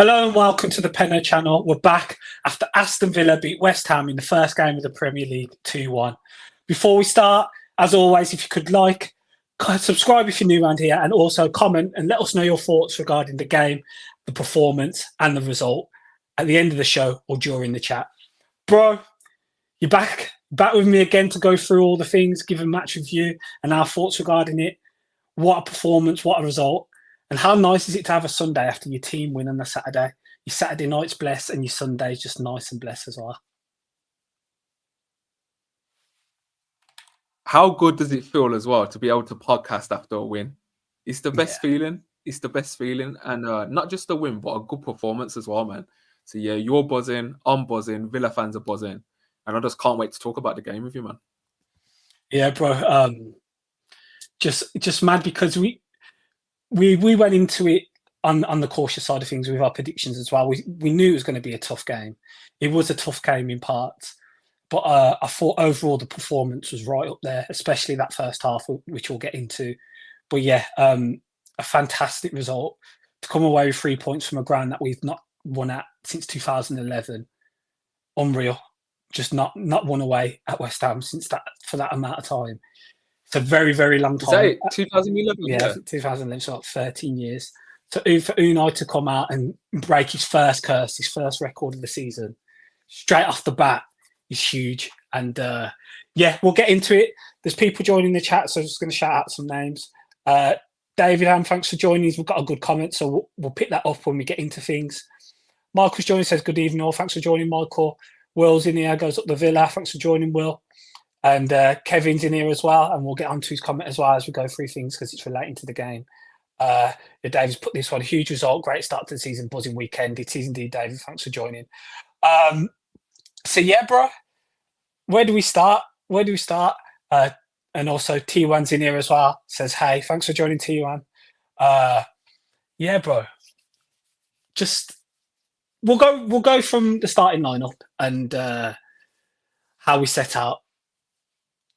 Hello and welcome to the Penno channel. We're back after Aston Villa beat West Ham in the first game of the Premier League 2-1. Before we start, as always, if you could subscribe if you're new around here, and also comment and let us know your thoughts regarding the game, the performance and the result at the end of the show or during the chat. Bro, you're back with me again to go through all the things, give a match review and our thoughts regarding it. What a performance, what a result. And how nice is it to have a Sunday after your team win on a Saturday? Your Saturday night's blessed and your Sunday's just nice and blessed as well. How good does it feel as well to be able to podcast after a win? It's the best feeling. It's the best feeling. And not just a win, but a good performance as well, man. So yeah, you're buzzing, I'm buzzing, Villa fans are buzzing. And I just can't wait to talk about the game with you, man. Yeah, bro. Just mad because we went into it on the cautious side of things with our predictions as well. We knew it was going to be a tough game. It was a tough game in parts, but I thought overall the performance was right up there, especially that first half, which we'll get into. But yeah, a fantastic result to come away with 3 points from a ground that we've not won at since 2011. Unreal. Just not won away at West Ham since that for that amount of time. It's a very, very long time. Is that 2011? Yeah, 2011, so like 13 years. So for Unai to come out and break his first curse, his first record of the season, straight off the bat, is huge. And yeah, we'll get into it. There's people joining the chat, so I'm just going to shout out some names. David Ham, thanks for joining. We've got a good comment, so we'll pick that up when we get into things. Michael's joining, says good evening all. Thanks for joining, Michael. Will's in here, goes up the Villa. Thanks for joining, Will. And Kevin's in here as well, and we'll get onto his comment as well as we go through things because it's relating to the game. David's put this one, huge result, great start to the season, buzzing weekend. It is indeed, David. Thanks for joining. So yeah, bro, where do we start? And also T1's in here as well. Says hey, thanks for joining, T1. Yeah, bro. Just we'll go from the starting lineup and how we set out.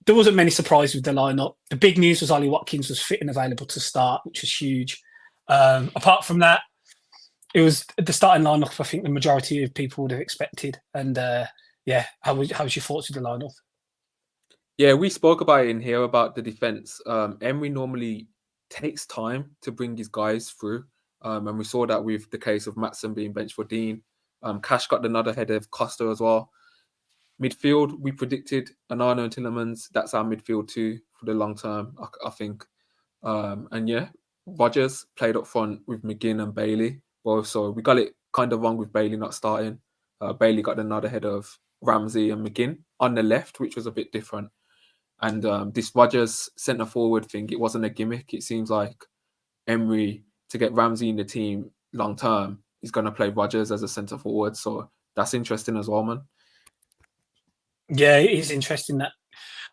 There wasn't many surprises with the lineup. The big news was Ollie Watkins was fit and available to start, which was huge. Apart from that, it was the starting lineup I think the majority of people would have expected. And yeah, how was your thoughts with the lineup? Yeah, we spoke about it in here about the defense. Emery normally takes time to bring his guys through. And we saw that with the case of Maatsen being benched for Dean. Cash got another header of Costa as well. Midfield, we predicted Onana and Tielemans. That's our midfield too for the long term, I think. And yeah, Rodgers played up front with McGinn and Bailey. Both, so we got it kind of wrong with Bailey not starting. Bailey got another head of Ramsey and McGinn on the left, which was a bit different. And this Rodgers centre forward thing, it wasn't a gimmick. It seems like Emery, to get Ramsey in the team long term, is going to play Rodgers as a centre forward. So that's interesting as well, man. Yeah, it is interesting that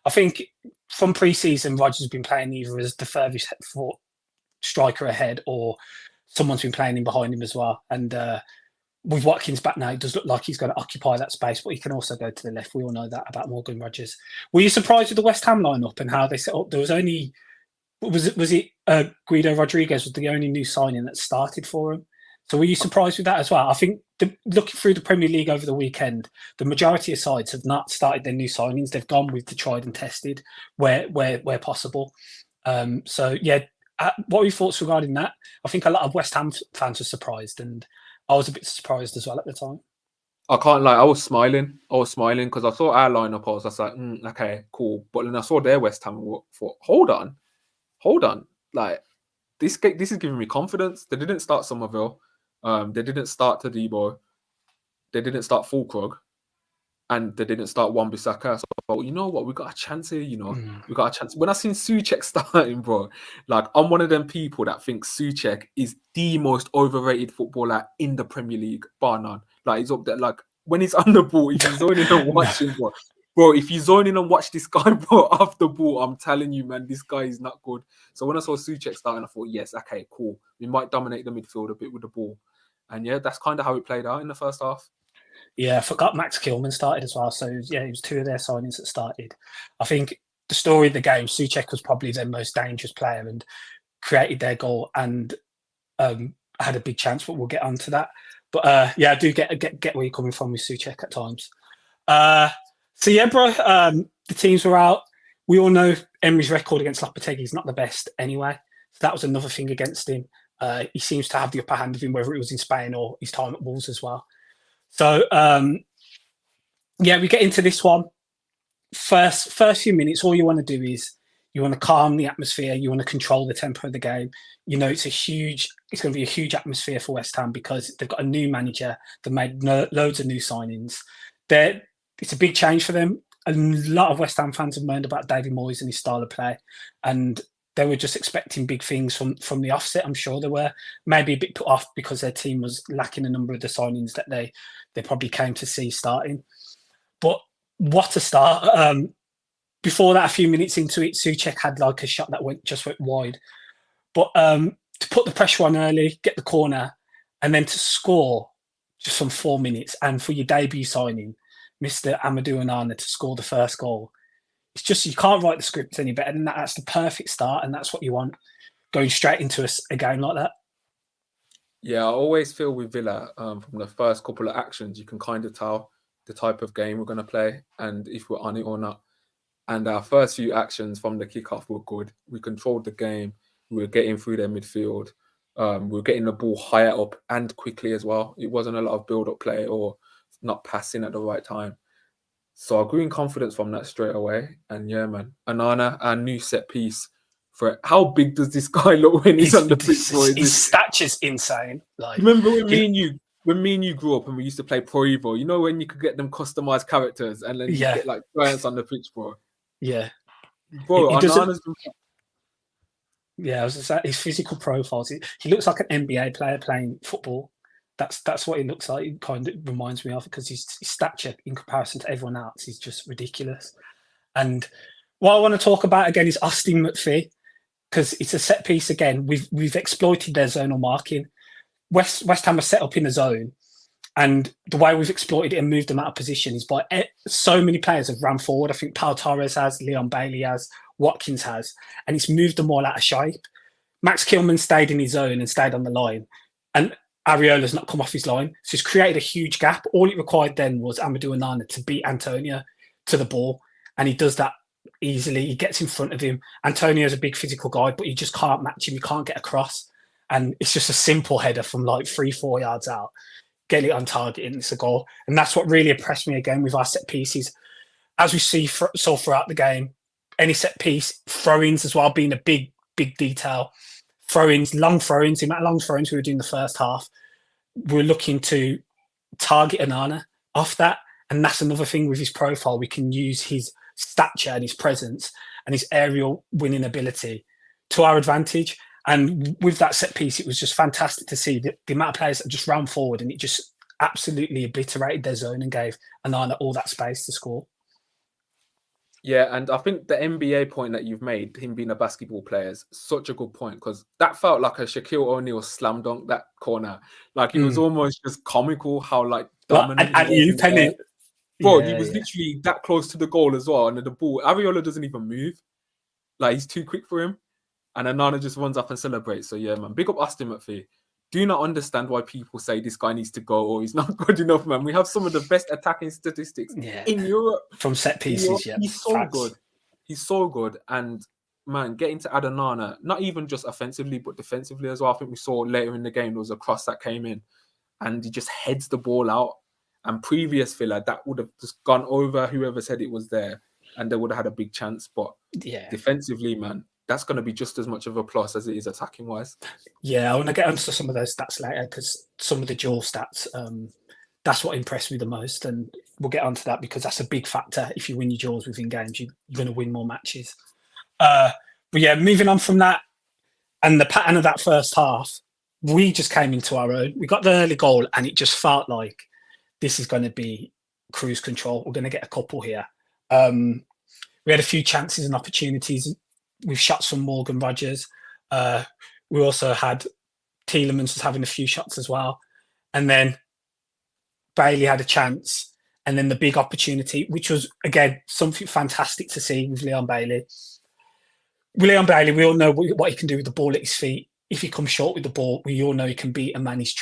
I think from pre-season, Rodgers has been playing either as the furthest striker ahead or someone's been playing in behind him as well. And with Watkins back now, it does look like he's going to occupy that space, but he can also go to the left. We all know that about Morgan Rodgers. Were you surprised with the West Ham lineup and how they set up? There was only was it Guido Rodriguez was the only new signing that started for him. So were you surprised with that as well? I think looking through the Premier League over the weekend, the majority of sides have not started their new signings. They've gone with the tried and tested where possible. So yeah, what were your thoughts regarding that? I think a lot of West Ham fans were surprised, and I was a bit surprised as well at the time. I can't lie, I was smiling because I saw our lineup. I was just like, okay, cool. But then I saw their West Ham. Thought, hold on, like this is giving me confidence. They didn't start Somerville. They didn't start Tadibo. They didn't start Fulkrug. And they didn't start Wan-Bissaka. So I thought, you know what? We got a chance here, We got a chance. When I seen Souček starting, bro, like I'm one of them people that thinks Souček is the most overrated footballer in the Premier League, bar none. Like he's up there. Like when he's on the ball, if you zone in and watch him, bro, if you zone in and watch this guy, bro, off the ball, I'm telling you, man, this guy is not good. So when I saw Souček starting, I thought, yes, okay, cool. We might dominate the midfield a bit with the ball. And yeah, that's kind of how it played out in the first half. Yeah, I forgot Max Kilman started as well. So yeah, it was two of their signings that started. I think the story of the game, Souček was probably their most dangerous player and created their goal and had a big chance, but we'll get onto that. But yeah, I do get where you're coming from with Souček at times. So yeah, bro, the teams were out. We all know Emery's record against Lopetgui is not the best anyway. So that was another thing against him. He seems to have the upper hand of him, whether it was in Spain or his time at Wolves as well. So yeah, we get into this one. First few minutes, all you want to do is you want to calm the atmosphere. You want to control the tempo of the game. You know, it's going to be a huge atmosphere for West Ham because they've got a new manager. They've made loads of new signings. It's a big change for them. A lot of West Ham fans have moaned about David Moyes and his style of play, and they were just expecting big things from the offset. I'm sure they were maybe a bit put off because their team was lacking a number of the signings that they probably came to see starting. But what a start! Before that, a few minutes into it, Souček had like a shot that went wide. But to put the pressure on early, get the corner, and then to score just from 4 minutes, and for your debut signing, Mr. Amadou Onana, to score the first goal. It's just, you can't write the script any better than that. That's the perfect start, and that's what you want going straight into a game like that. Yeah, I always feel with Villa, from the first couple of actions, you can kind of tell the type of game we're going to play and if we're on it or not. And our first few actions from the kickoff were good. We controlled the game. We were getting through their midfield. We were getting the ball higher up and quickly as well. It wasn't a lot of build-up play or not passing at the right time. So I grew in confidence from that straight away. And yeah, man, Onana, our new set piece. For how big does this guy look when he's on the pitch? His stature's insane. Like, remember when me and you grew up and we used to play Pro Evo? You know when you could get them customized characters and then you get like giants on the pitch, bro. Yeah, bro. Onana's yeah, I was just, his physical profiles. He looks like an NBA player playing football. That's what he looks like. It kind of reminds me of, because his stature in comparison to everyone else is just ridiculous. And what I want to talk about again is Austin McPhee, because it's a set piece again. We've exploited their zonal marking. West Ham are set up in a zone, and the way we've exploited it and moved them out of position is by so many players have ran forward. I think Pau Torres has, Leon Bailey has, Watkins has, and it's moved them all out of shape. Max Kilman stayed in his zone and stayed on the line, and Areola's not come off his line. So it's created a huge gap. All it required then was Amadou Onana to beat Antonio to the ball, and he does that easily. He gets in front of him. Antonio's a big physical guy, but you just can't match him. You can't get across. And it's just a simple header from like 3-4 yards out. Get it on target and it's a goal. And that's what really impressed me again with our set pieces. As we saw throughout the game, any set piece, throw-ins as well, being a big detail. Throw-ins, long throw-ins, the amount of long throw-ins we were doing the first half, we're looking to target Onana off that. And that's another thing with his profile. We can use his stature and his presence and his aerial winning ability to our advantage. And with that set piece, it was just fantastic to see the amount of players that just ran forward, and it just absolutely obliterated their zone and gave Onana all that space to score. Yeah, and I think the NBA point that you've made, him being a basketball player, is such a good point, because that felt like a Shaquille O'Neal slam dunk, that corner. Like, it was almost just comical how, like, dominant he was. Bro, he was literally that close to the goal as well, and the ball, Areola doesn't even move. Like, he's too quick for him. And Onana just runs up and celebrates. So, yeah, man, big up Austin McPhee. Do not understand why people say this guy needs to go or he's not good enough, man. We have some of the best attacking statistics in Europe. From set pieces, He's so good. He's so good. And, man, getting to add Onana, not even just offensively, but defensively as well. I think we saw later in the game, there was a cross that came in and he just heads the ball out. And previous Villa, that would have just gone over whoever said it was there and they would have had a big chance. But defensively, man, that's going to be just as much of a plus as it is attacking-wise. Yeah, I want to get onto some of those stats later, because some of the dual stats, that's what impressed me the most. And we'll get onto that because that's a big factor. If you win your duels within games, you're going to win more matches. But yeah, moving on from that and the pattern of that first half, we just came into our own. We got the early goal and it just felt like this is going to be cruise control. We're going to get a couple here. We had a few chances and opportunities. We've shot some Morgan Rogers. We also had Tielemans was having a few shots as well. And then Bailey had a chance. And then the big opportunity, which was, again, something fantastic to see with Leon Bailey. With Leon Bailey, we all know what he can do with the ball at his feet. if he comes short with the ball, we all know he can beat a man. He's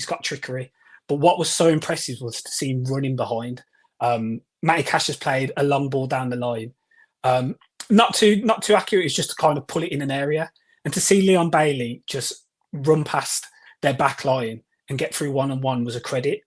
got trickery. But what was so impressive was to see him running behind. Matty Cash has played a long ball down the line. Not too accurate. It's just to kind of pull it in an area. And to see Leon Bailey just run past their back line and get through 1-on-1 was a credit.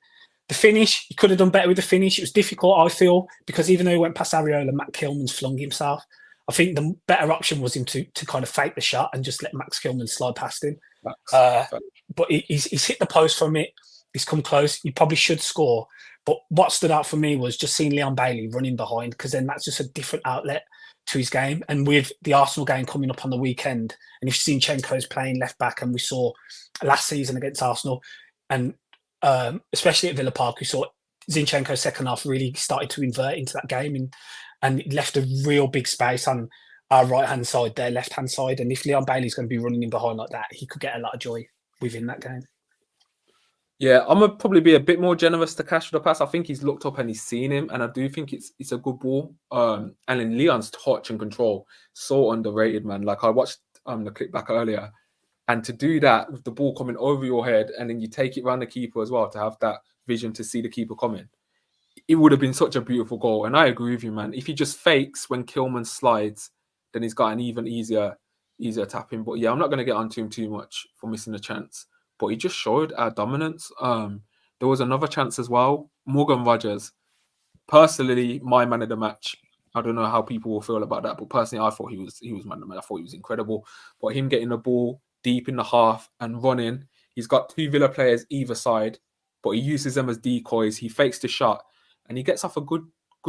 The finish, he could have done better with the finish. It was difficult, I feel, because even though he went past Areola, Matt Kilman's flung himself. I think the better option was him to kind of fake the shot and just let Max Kilman slide past him. But he's hit the post from it. He's come close. He probably should score. But what stood out for me was just seeing Leon Bailey running behind, because then that's just a different outlet to his game. And with the Arsenal game coming up on the weekend, and if Zinchenko's playing left back, and we saw last season against Arsenal, and especially at Villa Park, we saw Zinchenko's second half really started to invert into that game, and it left a real big space on our right-hand side, their left-hand side. And if Leon Bailey's going to be running in behind like that, he could get a lot of joy within that game. Yeah, I'm going to probably be a bit more generous to Cash for the pass. I think he's looked up and he's seen him, and I do think it's a good ball. And in Leon's touch and control, so underrated, man. Like, I watched the clip back earlier, and to do that with the ball coming over your head, and then you take it around the keeper as well, to have that vision to see the keeper coming, it would have been such a beautiful goal. And I agree with you, man. If he just fakes when Kilman slides, then he's got an even easier tapping. But yeah, I'm not going to get onto him too much for missing a chance. But he just showed our dominance. There was another chance as well. Morgan Rogers, personally, my man of the match. I don't know how people will feel about that, but personally, I thought he was man of the match. I thought he was incredible. But him getting the ball deep in the half and running, he's got 2 Villa players either side, but he uses them as decoys. He fakes the shot, and he gets off a good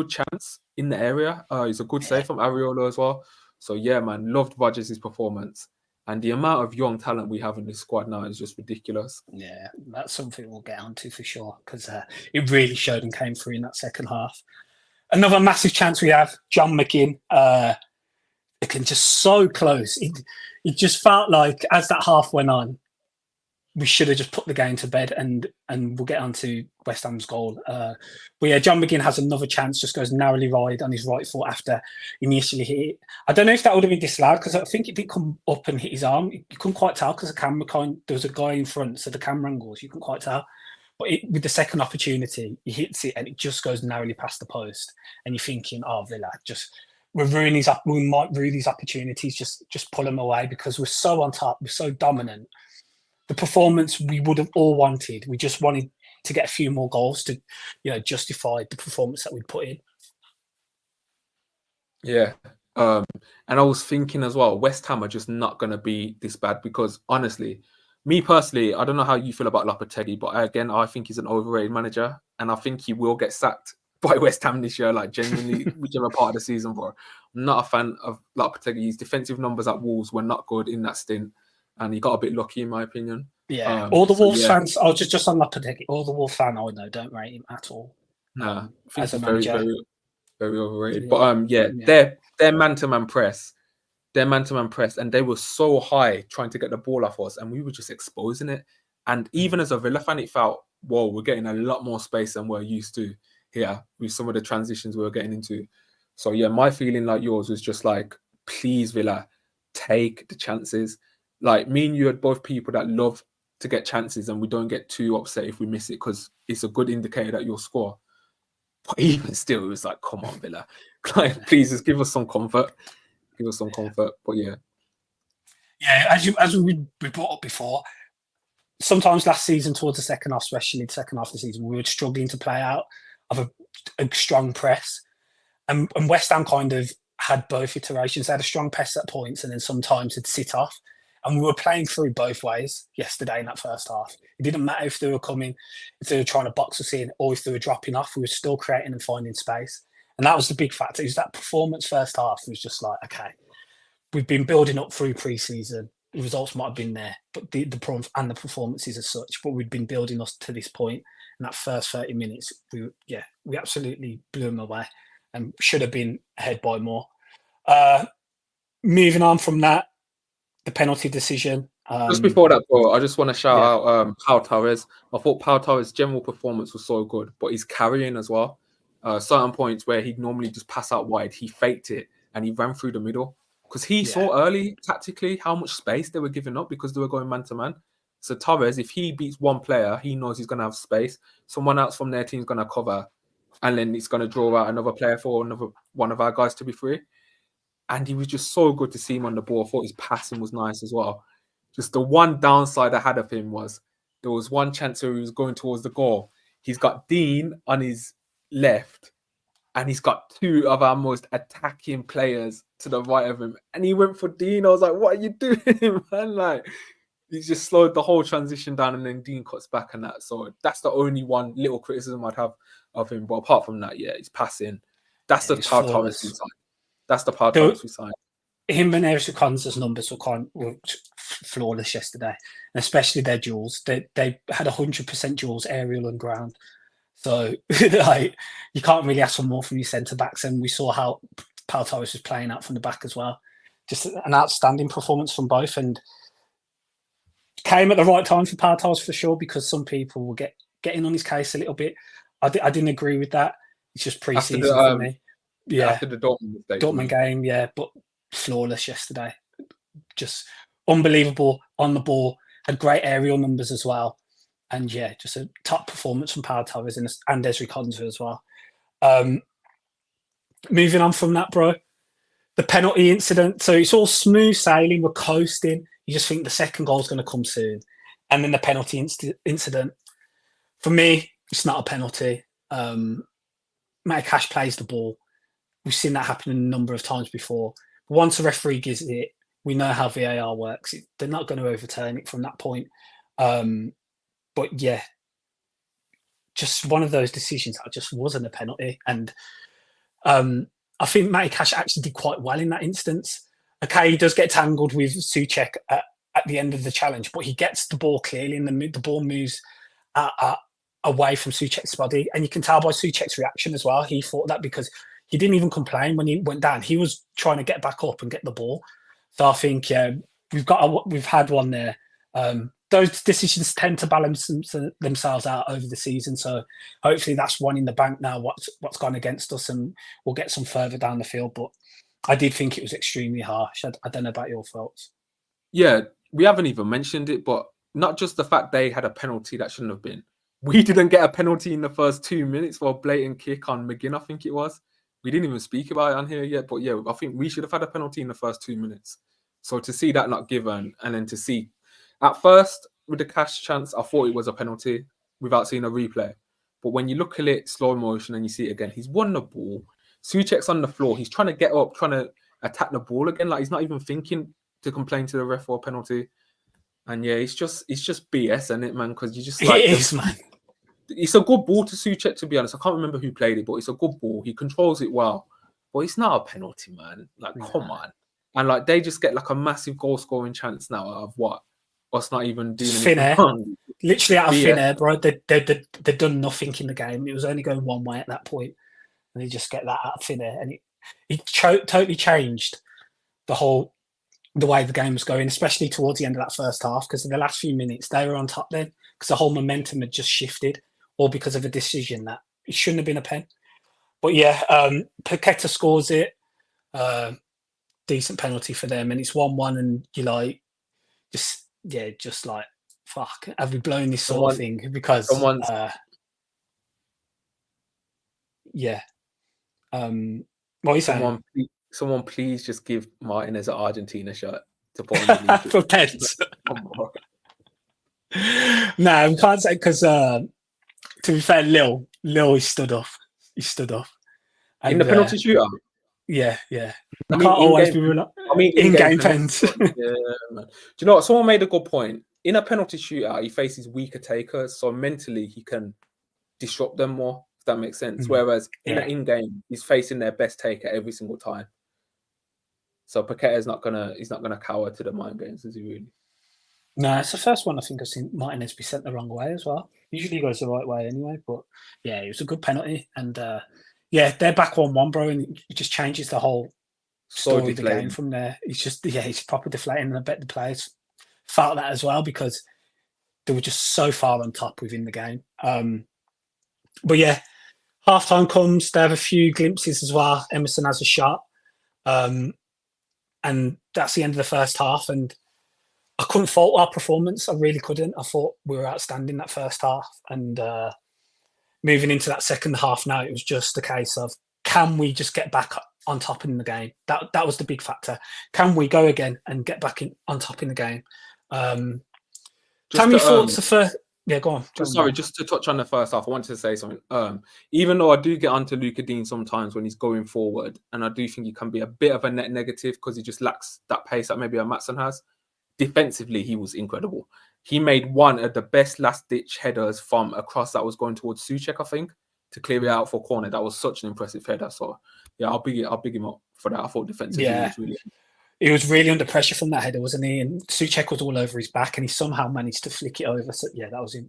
chance in the area. He's a good save from Areola as well. So yeah, man, loved Rogers' performance. And the amount of young talent we have in this squad now is just ridiculous. Yeah, that's something we'll get onto for sure, because it really showed and came through in that second half. Another massive chance we have, John McGinn. It can just so close. It just felt like as that half went on, we should have just put the game to bed, and we'll get on to West Ham's goal. But yeah, John McGinn has another chance, just goes narrowly wide on his right foot after initially hit it. I don't know if that would have been disallowed, because I think it did come up and hit his arm. You couldn't quite tell because the camera there was a guy in front, so the camera angles, you couldn't quite tell. But with the second opportunity, he hits it and it just goes narrowly past the post. And you're thinking, oh, Villa, we might ruin these opportunities, just pull them away, because we're so on top, we're so dominant. The performance we would have all wanted. We just wanted to get a few more goals to, justify the performance that we'd put in. Yeah. And I was thinking as well, West Ham are just not going to be this bad, because honestly, me personally, I don't know how you feel about Lopetgui, but again, I think he's an overrated manager, and I think he will get sacked by West Ham this year, like genuinely, whichever part of the season. For I'm not a fan of Lopetgui. His defensive numbers at Wolves were not good in that stint, and he got a bit lucky, in my opinion. Yeah, all the Wolves fans, I was just on Lopetgui, all the Wolves fans I know don't rate him at all. Nah, I think he's very, very, very overrated. Yeah. But their man-to-man press, and they were so high trying to get the ball off us, and we were just exposing it. And even as a Villa fan, it felt, whoa, we're getting a lot more space than we're used to here with some of the transitions we were getting into. So yeah, my feeling, like yours, was just like, please, Villa, take the chances. Like, me and you are both people that love to get chances, and we don't get too upset if we miss it, because it's a good indicator that you'll score. But even still, it was like, come on, Villa. Like, please, just give us some comfort. Give us some comfort. But yeah. Yeah, as we brought up before, sometimes last season towards the second half, especially the second half of the season, we were struggling to play out of a strong press. And West Ham kind of had both iterations. They had a strong press at points, and then sometimes it'd sit off. And we were playing through both ways yesterday in that first half. It didn't matter if they were coming, if they were trying to box us in, or if they were dropping off. We were still creating and finding space. And that was the big factor. It was that performance first half. It was just like, okay, we've been building up through pre-season. The results might have been there, but the performances as such. But we'd been building us to this point. In that first 30 minutes, we absolutely blew them away and should have been ahead by more. Moving on from that, the penalty decision. Just before that, bro, I just want to shout out Pau Torres. I thought Pau Torres' general performance was so good, but he's carrying as well. Certain points where he'd normally just pass out wide, he faked it and he ran through the middle. because he saw early tactically how much space they were giving up because they were going man to man. So Torres, if he beats one player, he knows he's going to have space. Someone else from their team is going to cover, and then he's going to draw out another player for another one of our guys to be free. And he was just so good to see him on the ball. I thought his passing was nice as well. Just the one downside I had of him was there was one chance where he was going towards the goal. He's got Dean on his left, and he's got two of our most attacking players to the right of him. And he went for Dean. I was like, what are you doing, man? Like, he just slowed the whole transition down, and then Dean cuts back and that. So that's the only one little criticism I'd have of him. But apart from that, yeah, he's passing. That's the part Torres we signed. That's the part Torres we signed. Him and Eric Conza's numbers were flawless yesterday, and especially their duels. They had 100% duels, aerial and ground. So like, you can't really ask for more from your centre backs. And we saw how Pau Torres was playing out from the back as well. Just an outstanding performance from both, and came at the right time for Pau Torres for sure, because some people were getting on his case a little bit. I didn't agree with that. It's just pre-season for me. Yeah, after the Dortmund game, yeah, but flawless yesterday. Just unbelievable on the ball. Had great aerial numbers as well. And yeah, just a top performance from Pau Torres and Ezri Konsa as well. Moving on from that, bro, the penalty incident. So it's all smooth sailing. We're coasting. You just think the second goal is going to come soon. And then the penalty incident. For me, it's not a penalty. Matty Cash plays the ball. We've seen that happen a number of times before. Once a referee gives it, we know how VAR works. They're not going to overturn it from that point. But yeah, just one of those decisions that just wasn't a penalty. And I think Matty Cash actually did quite well in that instance. Okay, he does get tangled with Souček at the end of the challenge, but he gets the ball clearly, and the ball moves away from Souček's body. And you can tell by Souček's reaction as well. He thought that, because he didn't even complain when he went down. He was trying to get back up and get the ball. So I think, yeah, we've had one there. Those decisions tend to balance themselves out over the season. So hopefully that's one in the bank now, what's gone against us, and we'll get some further down the field. But I did think it was extremely harsh. I don't know about your thoughts. Yeah, we haven't even mentioned it, but not just the fact they had a penalty that shouldn't have been. We didn't get a penalty in the first 2 minutes for a blatant kick on McGinn, I think it was. We didn't even speak about it on here yet, but yeah, I think we should have had a penalty in the first 2 minutes. So to see that not given, and then to see, at first, with the Cash chance, I thought it was a penalty without seeing a replay. But when you look at it slow motion and you see it again, he's won the ball. Souček's on the floor. He's trying to get up, trying to attack the ball again. Like, he's not even thinking to complain to the ref for a penalty. And yeah, it's just BS, isn't it, man? Because you just like, it is, man. It's a good ball to Souček, to be honest. I can't remember who played it, but it's a good ball. He controls it well. But it's not a penalty, man. Like, come on. And like, they just get like a massive goal scoring chance now of what? Us not even doing anything wrong. Literally out of thin air, bro. They'd done nothing in the game. It was only going one way at that point, and they just get that out of thin air, and it totally changed the way the game was going, especially towards the end of that first half, because in the last few minutes they were on top then, because the whole momentum had just shifted, all because of a decision that it shouldn't have been a pen. But yeah, Paqueta scores it. Decent penalty for them, and it's 1-1, and you're like, just like, fuck, have we blown this sort of thing? Because what are you saying? Someone please just give Martinez an Argentina shirt to put on the for pens. No, we can't say, because to be fair, Lil he stood off. He stood off. And, in the penalty shootout? Yeah. I can't always be in-game pens. Yeah, man. Do you know what? Someone made a good point. In a penalty shootout, he faces weaker takers, so mentally he can disrupt them more, if that makes sense. Whereas in-game, he's facing their best taker every single time. So Paqueta's not gonna cower to the mind games, is he really? No, it's the first one I think I've seen Martinez be sent the wrong way as well. Usually he goes the right way anyway, but yeah, it was a good penalty. And they're back 1-1, bro, and it just changes the whole story of the game from there. It's proper deflating, and I bet the players felt that as well, because they were just so far on top within the game. But yeah, half-time comes, they have a few glimpses as well. Emerson has a shot. and that's the end of the first half. And I couldn't fault our performance. I really couldn't. I thought we were outstanding that first half. And moving into that second half now, it was just a case of, can we just get back on top in the game? That was the big factor. Can we go again and get back on top in the game? Tell me thoughts the first. Yeah, go on. Just to touch on the first half, I wanted to say something. Even though I do get onto Luka Dean sometimes when he's going forward, and I do think he can be a bit of a net negative because he just lacks that pace that maybe a Maatsen has. Defensively, he was incredible. He made one of the best last-ditch headers from a cross that was going towards Souček, I think, to clear it out for corner. That was such an impressive header. So, yeah, I'll big him up for that. I thought defensively he was really... He was really under pressure from that header, wasn't he? And Souček was all over his back, and he somehow managed to flick it over. So, yeah, that was a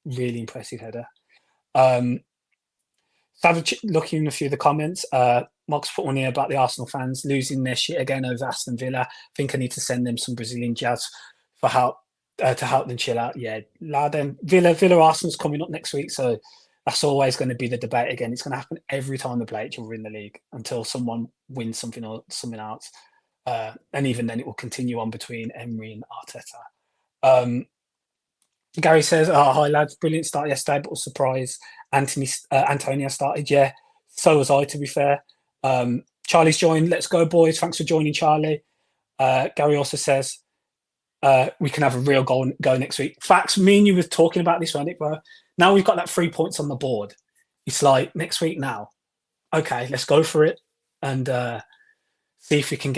really impressive header. Savage, looking a few of the comments, Mark's put one here about the Arsenal fans losing their shit again over Aston Villa. I think I need to send them some Brazilian jazz for help to help them chill out. Yeah, Villa Arsenal's coming up next week, so that's always going to be the debate again. It's going to happen every time they play each other in the league until someone wins something or something else. And even then, it will continue on between Emery and Arteta. Gary says, hi lads, brilliant start yesterday, but was surprised Antonio started. Yeah, so was I, to be fair. Charlie's joined. Let's go, boys. Thanks for joining, Charlie. Gary also says, we can have a real go next week. Facts, me and you were talking about this, weren't it, bro? Now we've got that 3 points on the board. It's like, next week now, okay, let's go for it and see if we can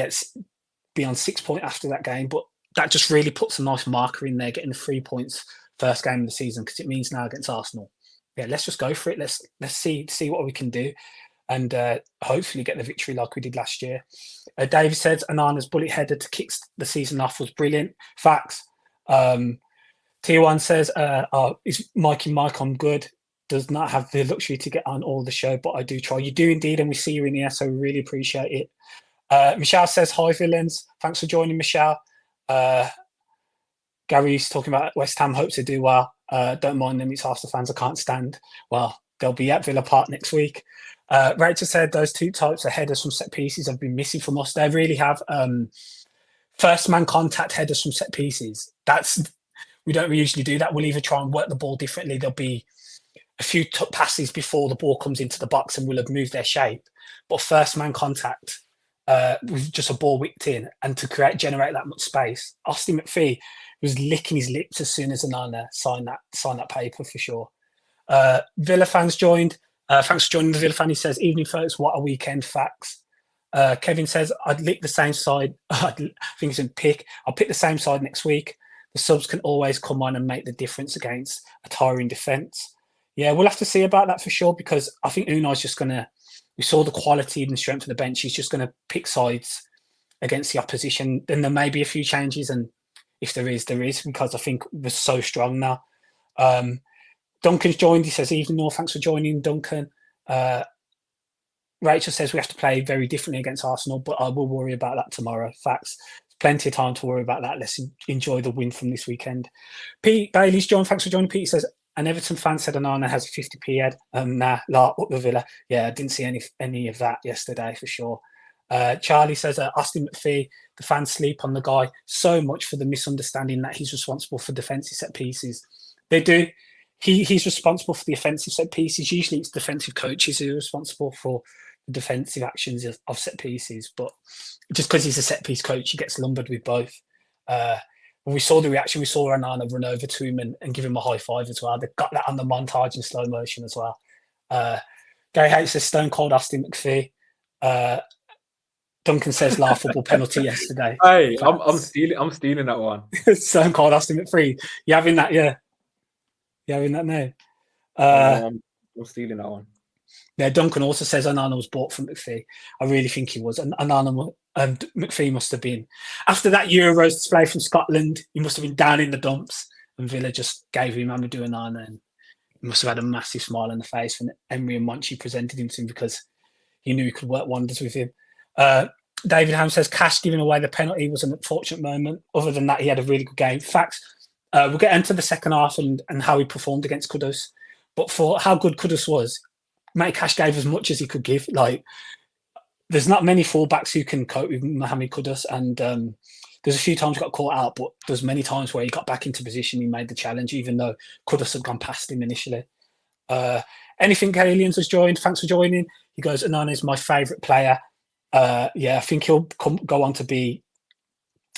be on 6 points after that game. But that just really puts a nice marker in there, getting the 3 points first game of the season, because it means now against Arsenal. Yeah, let's just go for it. Let's see what we can do, and hopefully get the victory like we did last year. David says Onana's bullet header to kick the season off was brilliant. Facts. T1 says, is Mikey Mike on good? Does not have the luxury to get on all the show, but I do try. You do indeed, and we see you in here, so we really appreciate it. Michelle says, hi, villains. Thanks for joining, Michelle. Gary's talking about West Ham hopes to do well. Don't mind them, it's Arsenal fans I can't stand. Well, they'll be at Villa Park next week. Rachel said those two types of headers from set pieces have been missing from us. They really have. First man contact headers from set pieces. We don't usually do that. We'll either try and work the ball differently. There'll be a few passes before the ball comes into the box and we'll have moved their shape. But first man contact, with just a ball whipped in, and to generate that much space. Austin McPhee was licking his lips as soon as Onana signed that paper for sure. Villa fans joined. Thanks for joining the Villa fan. He says, evening folks, what a weekend. Facts. Kevin says, I'd lick the same side. I think it's in pick. I'll pick the same side next week. The subs can always come on and make the difference against a tiring defence. Yeah, we'll have to see about that for sure, because I think Unai's just going to, we saw the quality and the strength of the bench. He's just going to pick sides against the opposition. Then there may be a few changes, and if there is, because I think we're so strong now. Duncan's joined. He says, evening all, thanks for joining, Duncan. Rachel says we have to play very differently against Arsenal, but I will worry about that tomorrow. Facts. Plenty of time to worry about that. Let's enjoy the win from this weekend. Pete Bailey's joined. Thanks for joining. Pete says, an Everton fan said Onana has a 50p head. Up the Villa. Yeah, I didn't see any of that yesterday for sure. Charlie says, Austin McPhee, the fans sleep on the guy so much for the misunderstanding that he's responsible for defensive set pieces. They do. He's responsible for the offensive set pieces. Usually it's defensive coaches who are responsible for the defensive actions of set pieces. But just because he's a set piece coach, he gets lumbered with both. When we saw the reaction, we saw Onana run over to him and give him a high five as well. They got that on the montage in slow motion as well. Gary H says, Stone Cold Austin McPhee. Duncan says, laughable penalty yesterday. Hey, I'm stealing that one. Stone Cold Austin McPhee. You having that? Yeah. You having that now? I'm stealing that one. Yeah, Duncan also says Onana was bought from McPhee. I really think he was. And McPhee must have been, after that Euros display from Scotland, he must have been down in the dumps, and Villa just gave him Amadou Onana, and he must have had a massive smile on the face when Emery and Monchi presented him to him, because he knew he could work wonders with him. David Ham says Cash giving away the penalty was an unfortunate moment. Other than that, he had a really good game. Facts. We'll get into the second half and how he performed against Kudus. But for how good Kudus was, Matty Cash gave as much as he could give. Like, there's not many fullbacks who can cope with Mohamed Kudus, and there's a few times he got caught out, but there's many times where he got back into position, he made the challenge, even though Kudus had gone past him initially. Anything Aliens has joined, thanks for joining. He goes, Onana is my favourite player. I think he'll go on to be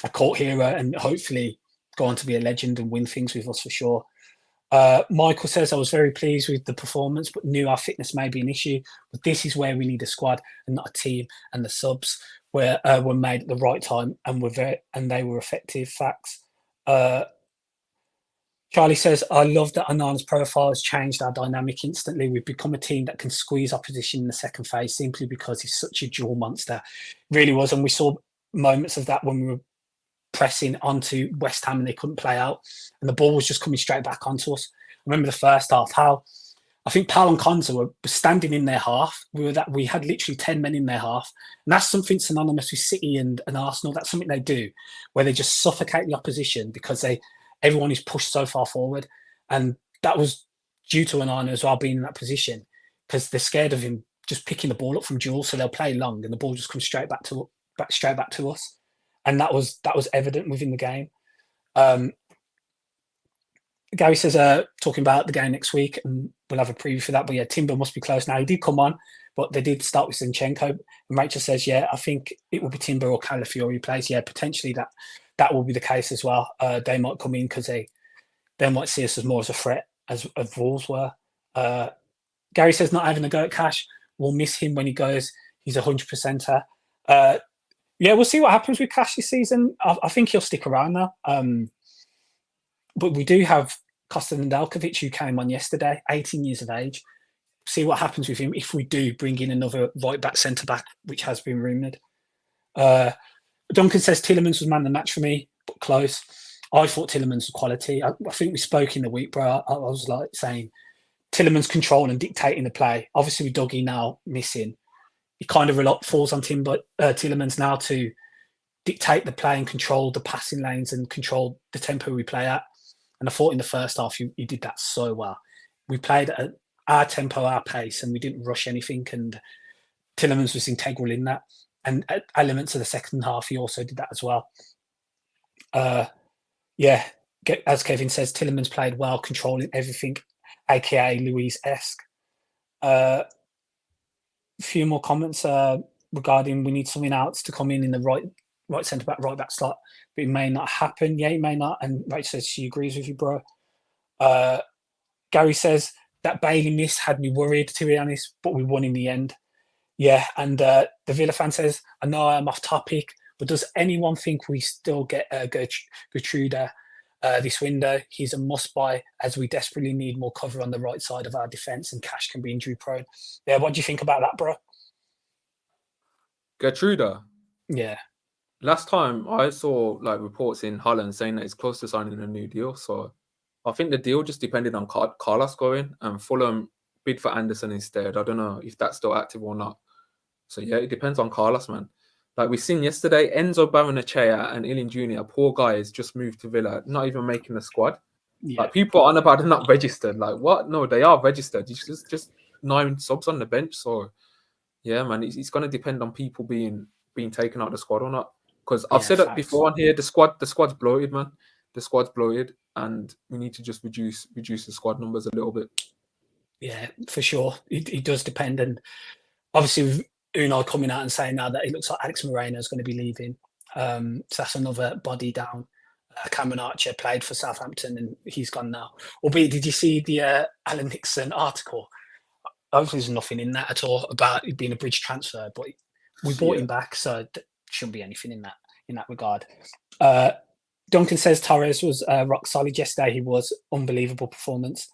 a cult hero and hopefully go on to be a legend and win things with us for sure. Michael says, I was very pleased with the performance, but knew our fitness may be an issue. But this is where we need a squad and not a team. And the subs were made at the right time and they were effective. Facts. Charlie says, I love that Onana's profile has changed our dynamic instantly. We've become a team that can squeeze opposition in the second phase simply because he's such a dual monster. Really was. And we saw moments of that when we were pressing onto West Ham and they couldn't play out. And the ball was just coming straight back onto us. I remember the first half, how I think Pal and Konza were standing in their half. We had literally 10 men in their half. And that's something synonymous with City and Arsenal. That's something they do, where they just suffocate the opposition because everyone is pushed so far forward. And that was due to Onana as well being in that position, because they're scared of him just picking the ball up from duels. So they'll play long and the ball just comes straight back to us. And that was evident within the game. Gary says, talking about the game next week, and we'll have a preview for that. But yeah, Timber must be close now. He did come on, but they did start with Zinchenko. And Rachel says, yeah, I think it will be Timber or Calafiori plays. Yeah, potentially that will be the case as well. They might come in because they might see us as more as a threat as Wolves were. Gary says, not having a go at Cash. We'll miss him when he goes. He's 100%er. Yeah, we'll see what happens with Cash this season. I think he'll stick around now. But we do have Kostan Nedeljkovic, who came on yesterday, 18 years of age. See what happens with him if we do bring in another right-back, centre-back, which has been rumoured. Duncan says Tielemans was man of the match for me, but close. I thought Tielemans was quality. I think we spoke in the week, bro. I was like saying Tielemans control and dictating the play. Obviously, with Dougie now missing, it kind of falls on Tielemans now to dictate the play and control the passing lanes and control the tempo we play at. And I thought in the first half, he did that so well. We played at our tempo, our pace, and we didn't rush anything. And Tielemans was integral in that. And at elements of the second half, he also did that as well. Yeah, as Kevin says, Tielemans played well, controlling everything, aka Luis-esque. A few more comments regarding we need something else to come in the right centre back, right back slot, but it may not happen. Yeah, it may not. And Rachel says she agrees with you, bro. Gary says that Bailey miss had me worried, to be honest, but we won in the end. Yeah, and the Villa fan says, I know I'm off topic, but does anyone think we still get Gertruda this window? He's a must-buy, as we desperately need more cover on the right side of our defence, and Cash can be injury-prone. Yeah, what do you think about that, bro? Gertruda? Yeah. Last time I saw reports in Holland saying that it's close to signing a new deal. So I think the deal just depended on Carlos going, and Fulham bid for Anderson instead. I don't know if that's still active or not. So yeah, it depends on Carlos, man. Like we seen yesterday, Enzo Baranachea and Ilin Jr., poor guys, just moved to Villa, not even making the squad. Yeah. Like people are on about they're not registered. Like what? No, they are registered. It's just 9 subs on the bench. So yeah, man, it's going to depend on people being taken out of the squad or not. Because I've said it before on here, the squad's bloated, man. The squad's bloated, and we need to just reduce the squad numbers a little bit. Yeah, for sure. It does depend, and obviously with Unai coming out and saying now that it looks like Alex Moreno is going to be leaving, so that's another body down. Cameron Archer played for Southampton, and he's gone now. Albeit, did you see the Alan Nixon article? Obviously, there's nothing in that at all about it being a bridge transfer, but we bought him back, so shouldn't be anything in that regard. Duncan says Torres was rock solid yesterday. He was unbelievable performance.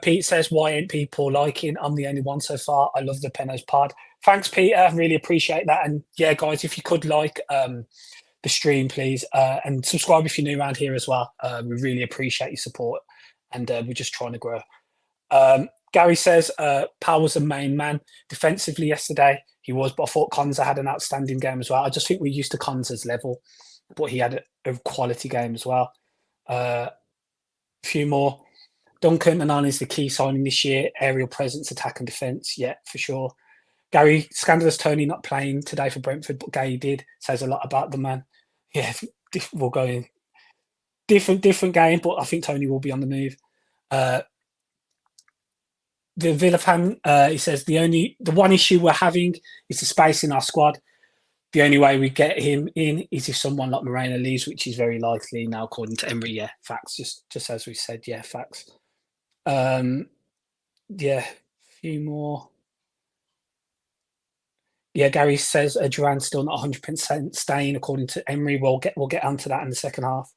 Pete says, why ain't people liking? I'm the only one so far. I love the Penos pod. Thanks, Peter. Really appreciate that. And yeah, guys, if you could like the stream, please, and subscribe if you're new around here as well. We really appreciate your support, and we're just trying to grow. Gary says Powell was the main man defensively yesterday. He was, but I thought Konza had an outstanding game as well. I just think we're used to Konza's level, but he had a quality game as well. A few more. Duncan and Onana is the key signing this year. Aerial presence, attack and defence. Yeah, for sure. Gary, scandalous Tony not playing today for Brentford, but Gary did. Says a lot about the man. Yeah, we'll go in. Different game, but I think Tony will be on the move. The Villa fan, he says the one issue we're having is the space in our squad. The only way we get him in is if someone like Moreno leaves, which is very likely now, according to Emery. Yeah, facts. Just as we said, yeah, facts. Yeah, a few more. Yeah, Gary says Duran's still not 100% staying, according to Emery. We'll get onto that in the second half.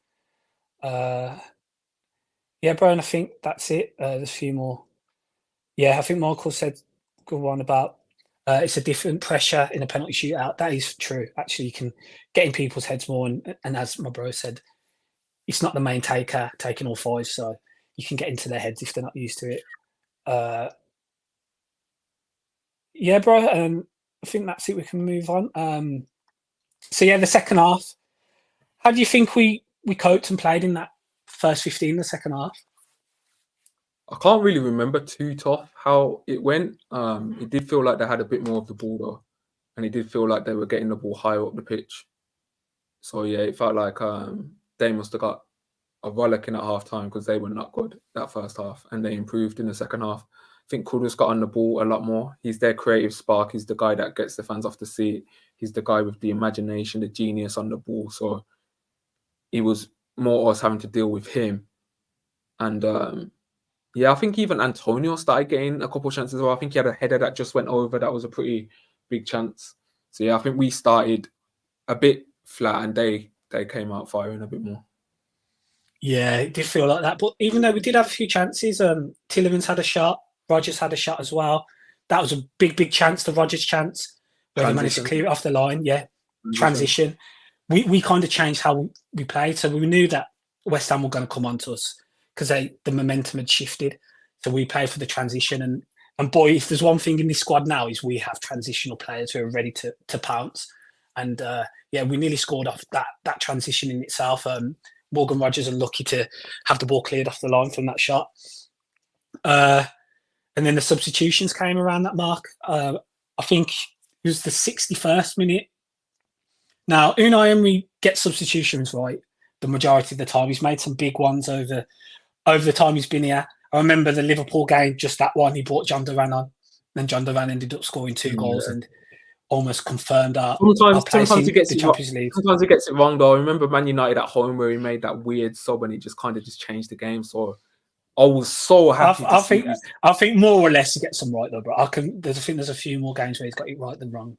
Yeah, Brian, I think that's it. There's a few more. Yeah, I think Michael said good one about it's a different pressure in a penalty shootout. That is true. Actually, you can get in people's heads more, and as my bro said, it's not the main taker taking all five, so you can get into their heads if they're not used to it. Yeah, bro. I think that's it. We can move on. So yeah, the second half. How do you think we coped and played in that first 15, the second half? I can't really remember too tough how it went. It did feel like they had a bit more of the ball though, and it did feel like they were getting the ball higher up the pitch. So yeah, it felt like they must have got a rollicking at half time because they were not good that first half, and they improved in the second half. I think Kudus got on the ball a lot more. He's their creative spark. He's the guy that gets the fans off the seat. He's the guy with the imagination, the genius on the ball. So it was more us having to deal with him. And yeah, I think even Antonio started getting a couple of chances as well. I think he had a header that just went over. That was a pretty big chance. So yeah, I think we started a bit flat and they came out firing a bit more. Yeah, it did feel like that. But even though we did have a few chances, Tillemans had a shot, Rogers had a shot as well. That was a big chance, the Rogers chance, where he managed to clear it off the line. Yeah, transition. We kind of changed how we played. So we knew that West Ham were going to come onto us because the momentum had shifted. So we played for the transition. And boy, if there's one thing in this squad now is we have transitional players who are ready to pounce. And yeah, we nearly scored off that transition in itself. Morgan Rogers unlucky to have the ball cleared off the line from that shot. And then the substitutions came around that mark. I think it was the 61st minute. Now, Unai Emery gets substitutions right the majority of the time. He's made some big ones over the time he's been here. I remember the Liverpool game, just that one, he brought Jhon Duran on. And Jhon Duran ended up scoring 2 goals and almost confirmed our place in the Champions League. Sometimes he gets it wrong though. I remember Man United at home where he made that weird sub and he just kind of changed the game. So I was so happy. I think more or less he gets them right though, but there's a few more games where he's got it right than wrong.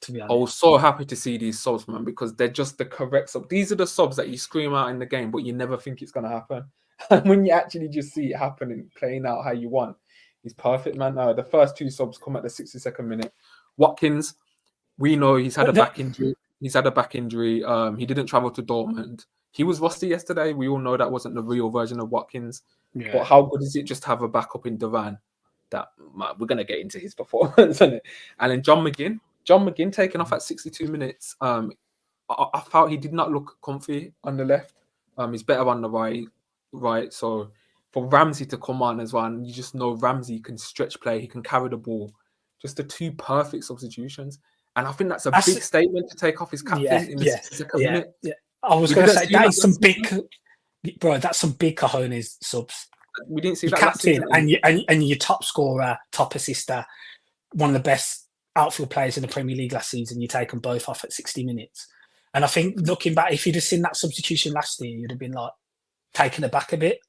To be honest, I was so happy to see these subs, man, because they're just the correct sub. These are the subs that you scream out in the game, but you never think it's gonna happen. And when you actually just see it happening, playing out how you want, he's perfect, man. The first 2 subs come at the 62nd minute. Watkins, we know he's had a back injury. He didn't travel to Dortmund. He was rusty yesterday. We all know that wasn't the real version of Watkins. Yeah. But how good is it just to have a backup in Duran? That we're gonna get into his performance, isn't it? And then John McGinn taken off at 62 minutes. I felt he did not look comfy on the left. He's better on the right. So for Ramsey to come on as well, and you just know Ramsey can stretch play. He can carry the ball. Just the 2 perfect substitutions. And I think that's a big statement to take off his captain in the 62nd minute. Yeah. I was going to say, that is some big... Bro, that's some big cojones subs. We didn't see your that captain and your top scorer, top assister, one of the best outfield players in the Premier League last season, you take them both off at 60 minutes. And I think looking back, if you'd have seen that substitution last year, you'd have been like taken aback a bit.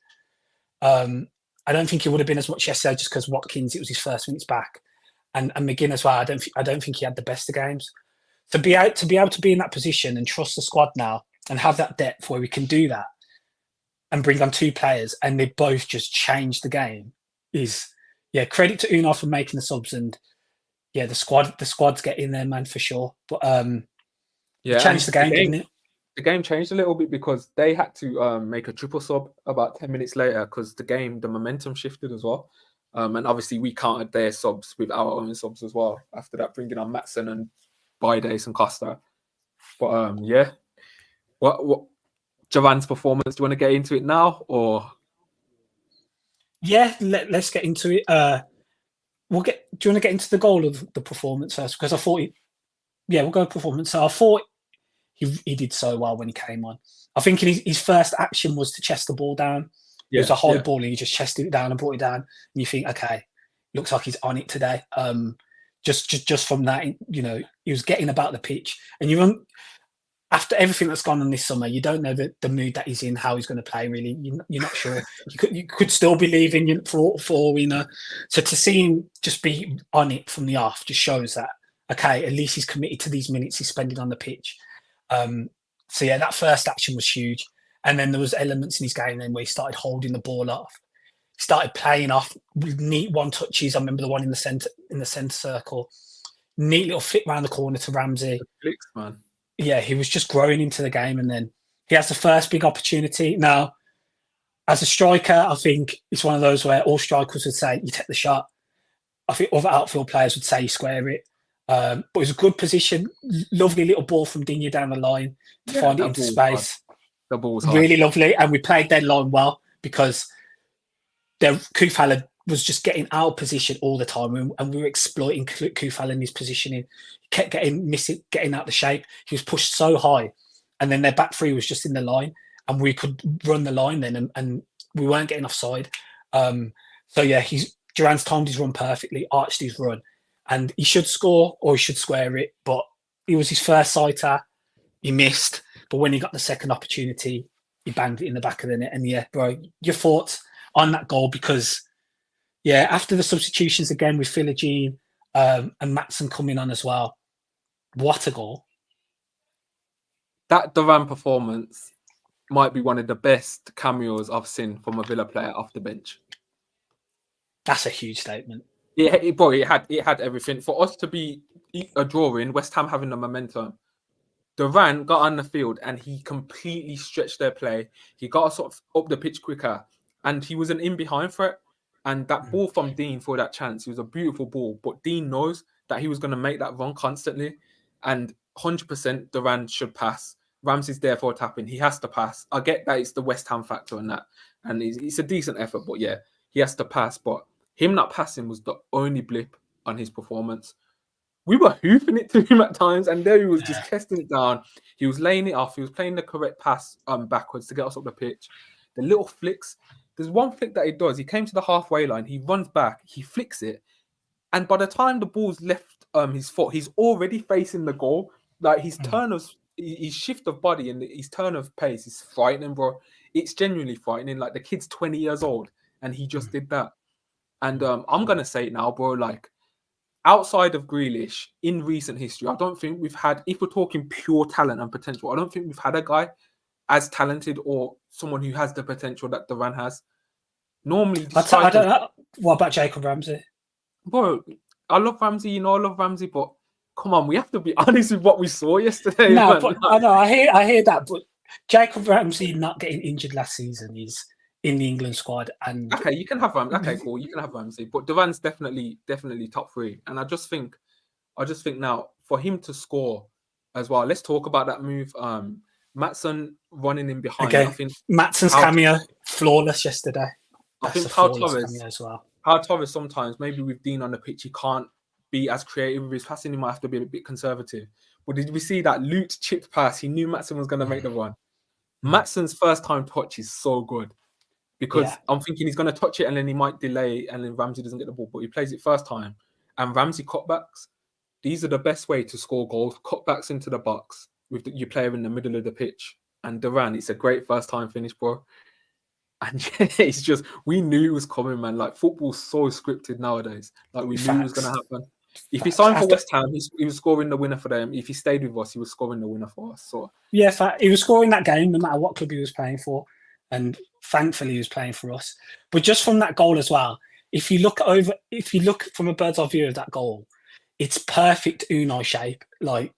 I don't think it would have been as much yesterday just because Watkins, it was his first minutes back. And McGinn as well. I don't think he had the best of games. To be able to be in that position and trust the squad now and have that depth where we can do that and bring on 2 players and they both just change the game is credit to Unai for making the subs and the squad's getting there, man, for sure. But changed the game, didn't it? The game changed a little bit because they had to make a triple sub about 10 minutes later because the momentum shifted as well. And obviously we countered their subs with our own subs as well. After that, bringing on Matson and Bidace and Costa. But what Javan's performance? Do you want to get into it now or? Yeah, let's get into it. we'll get. Do you want to get into the goal of the performance first? Because I thought, we'll go performance. So I thought he did so well when he came on. I think his first action was to chest the ball down. It was a high ball, and he just chested it down and brought it down. And you think, okay, looks like he's on it today. Just from that, he was getting about the pitch, and after everything that's gone on this summer, you don't know the mood that he's in, how he's going to play. Really, you're not sure. You could still be leaving for all we know. So to see him just be on it from the off just shows that, okay, at least he's committed to these minutes he's spending on the pitch. So that first action was huge, and then there was elements in his game then where he started holding the ball off, started playing off with neat one touches. I remember the one in the centre circle, neat little fit round the corner to Ramsey. Flicks, man. Yeah, he was just growing into the game, and then he has the first big opportunity. Now, as a striker, I think it's one of those where all strikers would say you take the shot. I think other outfield players would say you square it. But it was a good position, lovely little ball from Digne down the line to find it into space. The ball was hard. Really lovely, and we played their line well because Koufal was just getting out of position all the time, and we were exploiting Koufal in his positioning. He kept getting out the shape. He was pushed so high, and then their back three was just in the line, and we could run the line then, and we weren't getting offside. Duran's timed his run perfectly, arched his run, and he should score or he should square it. But it was his first sighter. He missed, but when he got the second opportunity, he banged it in the back of the net. And bro, your thoughts on that goal? Because after the substitutions again with Villan and Maatsen coming on as well, what a goal! That Duran performance might be one of the best cameos I've seen from a Villa player off the bench. That's a huge statement. Yeah, it had everything. For us to be a draw in, West Ham having the momentum, Duran got on the field and he completely stretched their play. He got us sort of up the pitch quicker, and he was an in-behind threat. And that ball from Dean for that chance, it was a beautiful ball. But Dean knows that he was going to make that run constantly. And 100% Duran should pass. Ramsey's there for a tap-in. He has to pass. I get that it's the West Ham factor in that. And it's a decent effort, but he has to pass. But him not passing was the only blip on his performance. We were hoofing it to him at times, and there he was just testing it down. He was laying it off. He was playing the correct pass backwards to get us up the pitch. The little flicks. There's one flick that he does. He came to the halfway line. He runs back. He flicks it. And by the time the ball's left his foot, he's already facing the goal. Like his shift of body and his turn of pace is frightening, bro. It's genuinely frightening. Like the kid's 20 years old and he just did that. And I'm going to say it now, bro, like outside of Grealish in recent history, I don't think we've had, if we're talking pure talent and potential, I don't think we've had a guy as talented or someone who has the potential that Duran has. Normally, I don't know. What about Jacob Ramsey? Bro, I love Ramsey, but come on, we have to be honest with what we saw yesterday. No, man. but I know, I hear that, but Jacob Ramsey not getting injured last season is in the England squad. And okay, you can have Ramsey. Okay, cool, you can have Ramsey, but Duran's definitely top three. And I just think now for him to score as well. Let's talk about that move. Maatsen running in behind. Okay. I think Maatsen's cameo flawless yesterday. I think Pau Torres as well. Pau Torres sometimes maybe with Dean on the pitch he can't be as creative with his passing. He might have to be a bit conservative. But did we see that looped chipped pass? He knew Maatsen was going to make the run. Maatsen's first time touch is so good because I'm thinking he's going to touch it and then he might delay and then Ramsey doesn't get the ball. But he plays it first time and Ramsey cutbacks. These are the best way to score goals. Cutbacks into the box with your player in the middle of the pitch. And Duran, it's a great first time finish, bro. And it's just, we knew it was coming, man. Like, football's so scripted nowadays. Like, we knew it was going to happen. If he signed for West Ham, he was scoring the winner for them. If he stayed with us, he was scoring the winner for us. So he was scoring that game no matter what club he was playing for. And thankfully, he was playing for us. But just from that goal as well, if you look from a bird's eye view of that goal, it's perfect Unai shape. Like,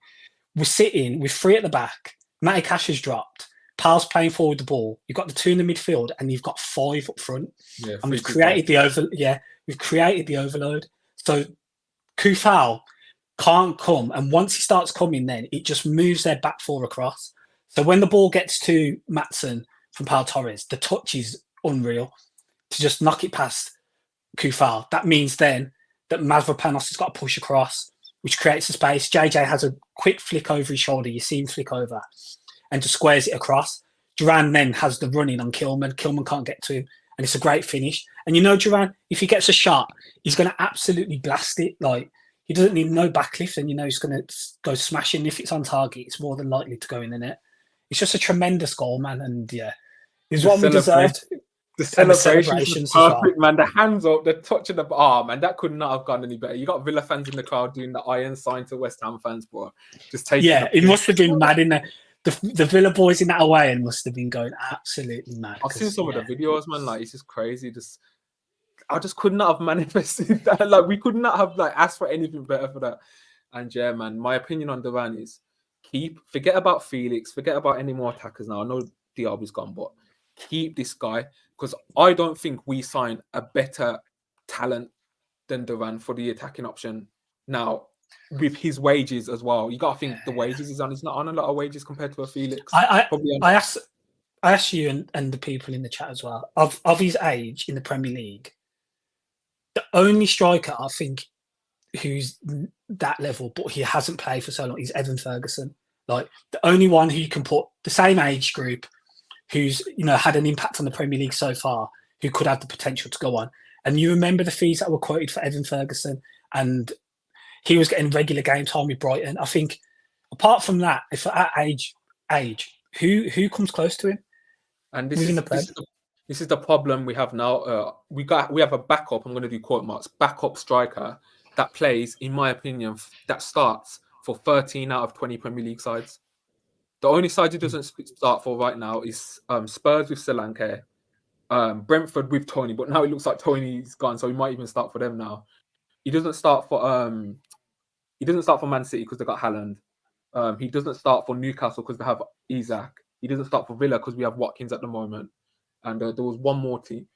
we're sitting with three at the back. Matty Cash has dropped. Pal's playing forward the ball. You've got the two in the midfield, and you've got five up front. Yeah, and we've created the overload. So Koufal can't come, and once he starts coming, then it just moves their back four across. So when the ball gets to Maatsen from Pau Torres, the touch is unreal to just knock it past Koufal. That means then that Mavropanos has got to push across, which creates a space. JJ has a quick flick over his shoulder. You see him flick over and just squares it across. Duran then has the running on Kilman. Kilman can't get to him, and it's a great finish. And Duran, if he gets a shot, he's going to absolutely blast it. Like, he doesn't need no backlift, and he's going to go smashing. If it's on target, it's more than likely to go in the net. It's just a tremendous goal, man, and yeah, it's what we deserved. The celebrations perfect, man. The hands up, the touch of the man. That could not have gone any better. You got Villa fans in the crowd doing the iron sign to West Ham fans, bro. Just taking. Yeah, it must have been mad in there. The Villa boys in that away and must have been going absolutely mad. I've seen some of the videos, man. Like, it's just crazy. I just could not have manifested that. Like, we could not have asked for anything better for that. And yeah, man, my opinion on Duran is forget about Felix, forget about any more attackers now. I know Diaby's gone, but keep this guy, because I don't think we signed a better talent than Duran for the attacking option now. With his wages as well, you got to think the wages he's on. He's not on a lot of wages compared to a Felix. I asked you and the people in the chat as well of his age in the Premier League. The only striker I think who's that level, but he hasn't played for so long, is Evan Ferguson. Like, the only one who you can put the same age group, who's had an impact on the Premier League so far, who could have the potential to go on. And you remember the fees that were quoted for Evan Ferguson, and he was getting regular game time with Brighton. I think, apart from that, if at age, who comes close to him? And this is the problem we have now. We have a backup. I'm going to do quote marks. Backup striker that plays, in my opinion, that starts for 13 out of 20 Premier League sides. The only side he doesn't start for right now is Spurs with Solanke, Brentford with Tony, but now it looks like Tony's gone, so he might even start for them now. He doesn't start for Man City because they got Haaland. He doesn't start for Newcastle because they have Isak. He doesn't start for Villa because we have Watkins at the moment. And there was one more team.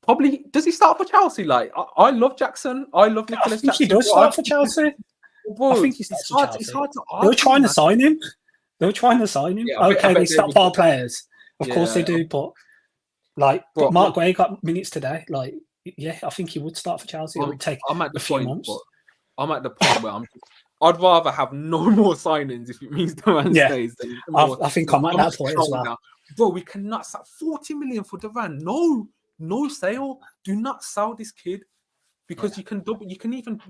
Probably, does he start for Chelsea? Like, I love Jackson. I love Nicholas Jackson. He does start for Chelsea. Bro, I think he starts for Chelsea. It's hard to argue. They were trying to sign him. Yeah, okay, they start our players. Of course they do, but Mark Gray got minutes today. Like, yeah, I think he would start for Chelsea. It would take a few months. I'm at the point where I'd rather have no more signings if it means Duran stays. I think I'm at that point as well. Now. Bro, we cannot sell 40 million for Duran. No sale. Do not sell this kid, because you can double. You can even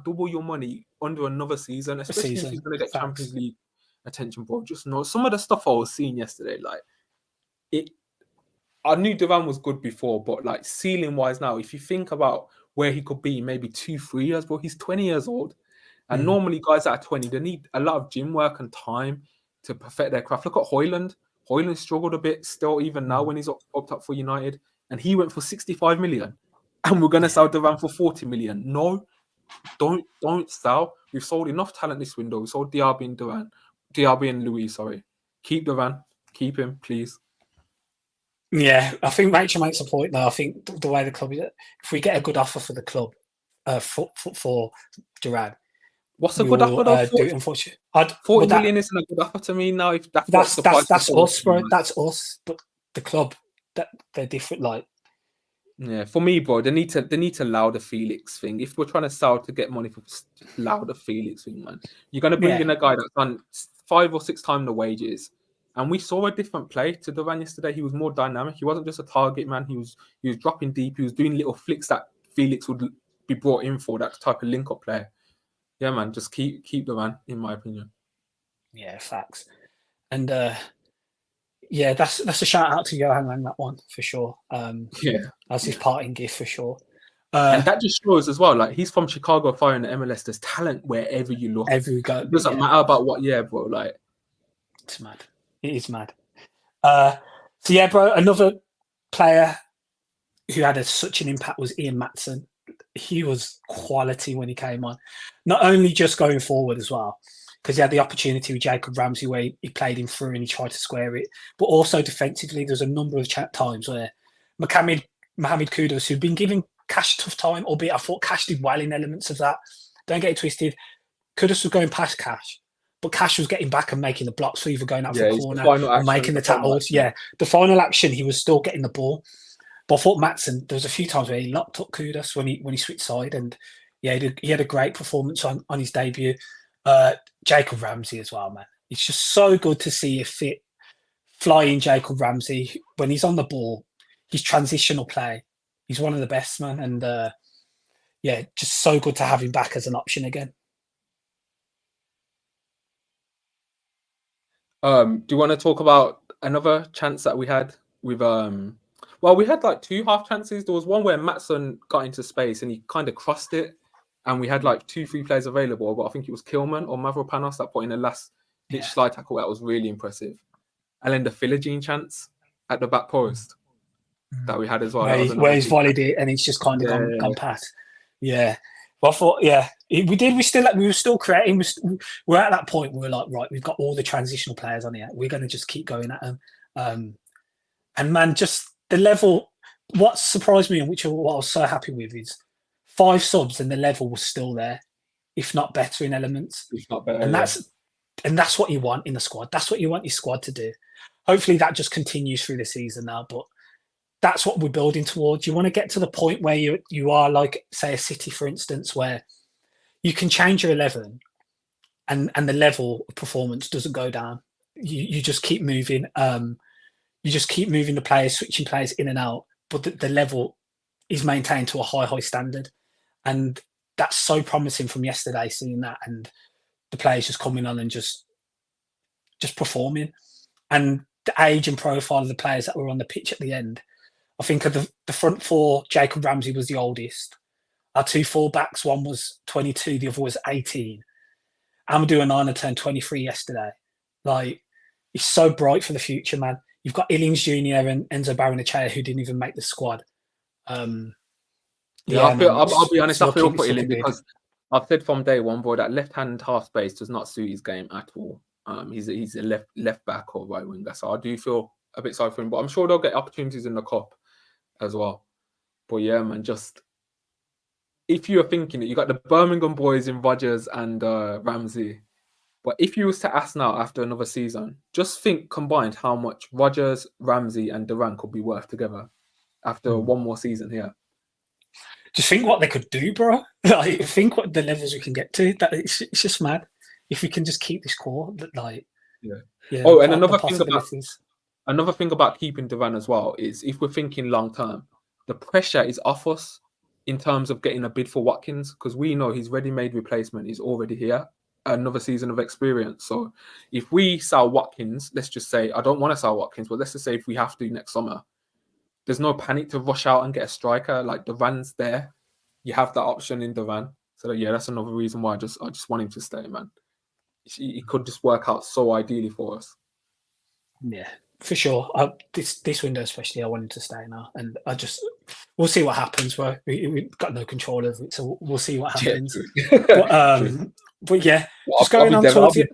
double your money under another season, especially if he's going to get Champions League attention. Bro, just know some of the stuff I was seeing yesterday. I knew Duran was good before, but ceiling wise now, if you think about where he could be maybe 2-3 years, bro, he's 20 years old. And normally guys that are 20, they need a lot of gym work and time to perfect their craft. Look at Højlund. Højlund struggled a bit still, even now when he's up top for United. And he went for 65 million. And we're going to sell Duran for 40 million. No, don't sell. We've sold enough talent this window. We sold Diaby and Luis, sorry. Keep Duran. Keep him, please. Yeah, I think Rachel makes a point though. I think the way the club is, if we get a good offer for the club, for Duran, what's a good offer though? 40 million isn't a good offer to me now. If that's us, bro. That's us. But the club, they're different. Yeah, for me, bro, they need to allow the Felix thing. If we're trying to sell to get money, for allow the Felix thing, man. You're gonna bring in a guy that's done 5 or 6 times the wages. And we saw a different play to Duran yesterday. He was more dynamic. He wasn't just a target man. He was dropping deep. He was doing little flicks that Felix would be brought in for, that type of link-up player. Yeah, man, just keep Duran, in my opinion. Yeah, facts. And that's a shout out to Johan Lang, that one for sure. As his parting gift for sure. And that just shows as well, he's from Chicago Fire in the MLS. There's talent wherever you look. Every go. It doesn't matter about what year, bro. It's mad. It is mad. So yeah, bro, another player who had such an impact was Ian Maatsen. He was quality when he came on. Not only just going forward as well, because he had the opportunity with Jacob Ramsey where he played him through and he tried to square it, but also defensively, there's a number of times where Mohamed Kudus, who'd been giving Cash a tough time, albeit I thought Cash did well in elements of that. Don't get it twisted. Kudus was going past Cash, but Cash was getting back and making the blocks, so either going out for the corner or making the tackles. Yeah, the final action, he was still getting the ball. But I thought Maatsen, there was a few times where he locked up Kudus when he switched side, and yeah, he had a great performance on his debut. Jacob Ramsey as well, man. It's just so good to see a fit, flying Jacob Ramsey when he's on the ball. His transitional play, he's one of the best, man, and yeah, just so good to have him back as an option again. Do you want to talk about another chance that we had with well, we had like 2 half chances. There was one where Maatsen got into space and he kind of crossed it, and we had like 2-3 players available, but I think it was Kilman or Mavropanos that put in a last ditch slide tackle that was really impressive. And then the Philogene chance at the back post that we had as well. Where he's volleyed it and it's just kind of gone past. Yeah. Well, I thought, yeah, we were still creating. We're at that point where we're like, right, we've got all the transitional players on here. We're going to just keep going at them. And man, just the level, what surprised me and what I was so happy with is 5 subs and the level was still there, if not better in elements. If not better, and that's what you want in the squad. That's what you want your squad to do. Hopefully that just continues through the season now, but that's what we're building towards. You want to get to the point where you are like, say, a City, for instance, where you can change your 11 and the level of performance doesn't go down. You just keep moving. You just keep moving the players, switching players in and out, but the level is maintained to a high standard. And that's so promising from yesterday, seeing that, and the players just coming on and just performing. And the age and profile of the players that were on the pitch at the end, I think of the front 4, Jacob Ramsey was the oldest. Our 2 fullbacks, one was 22, the other was 18. Amadou Onana turned 23 yesterday. Like, it's so bright for the future, man. You've got Illings Jr. and Enzo Baranachea who didn't even make the squad. I'll be honest, I feel for Illing because I've said from day one, boy, that left-hand half space does not suit his game at all. He's a left back or right winger, so I do feel a bit sorry for him. But I'm sure they'll get opportunities in the cup as well. But yeah, man, just if you're thinking that you got the Birmingham boys in Rodgers and Ramsey, but if you was to ask now after another season, just think combined how much Rodgers, Ramsey, and Duran could be worth together after one more season here. Just think what they could do, bro. Like, think what the levels we can get to. That it's just mad. If we can just keep this core, yeah. Oh, and another thing about keeping Duran as well is if we're thinking long term, the pressure is off us in terms of getting a bid for Watkins, because we know his ready-made replacement is already here. Another season of experience. So if we sell Watkins, let's just say, I don't want to sell Watkins, but let's just say if we have to next summer, there's no panic to rush out and get a striker. Like, Duran's there. You have that option in Duran. So yeah, that's another reason why I just want him to stay, man. It could just work out so ideally for us. Yeah, for sure. This window especially, I want him to stay now, and we'll see what happens. We've got no control of it, so we'll see what happens. Yeah, but yeah, just going on towards it.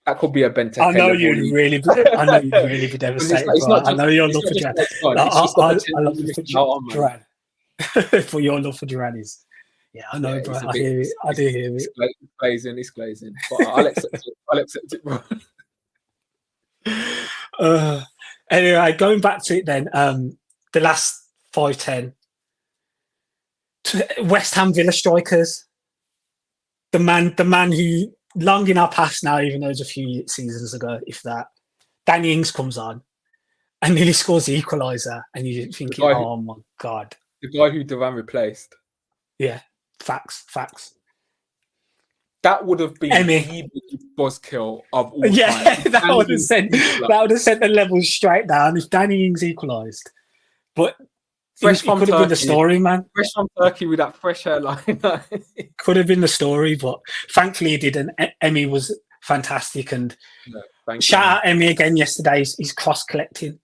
That could be a Benteke. I know you'd really be devastated. I know your love for Duran. I love Duran. But your love for Duran is, yeah, I know, bro. I hear it. I do hear it. It's glazing. But I'll accept it, bro. Anyway, going back to it then, the last 5-10, West Ham Villa strikers. The man who, long in our past now, even though it was a few seasons ago, if that, Danny Ings comes on and nearly scores the equaliser, and you're thinking, oh my God. The guy who Duran replaced. Yeah, facts. That would have been Emery. the buzzkill of all time. that would have sent the levels straight down if Danny Ings equalised. But it could have been the story, man. Fresh from Turkey with that fresh hairline. Could have been the story, but thankfully he didn't. Emery was fantastic, and shout out Emery again yesterday. He's cross collecting.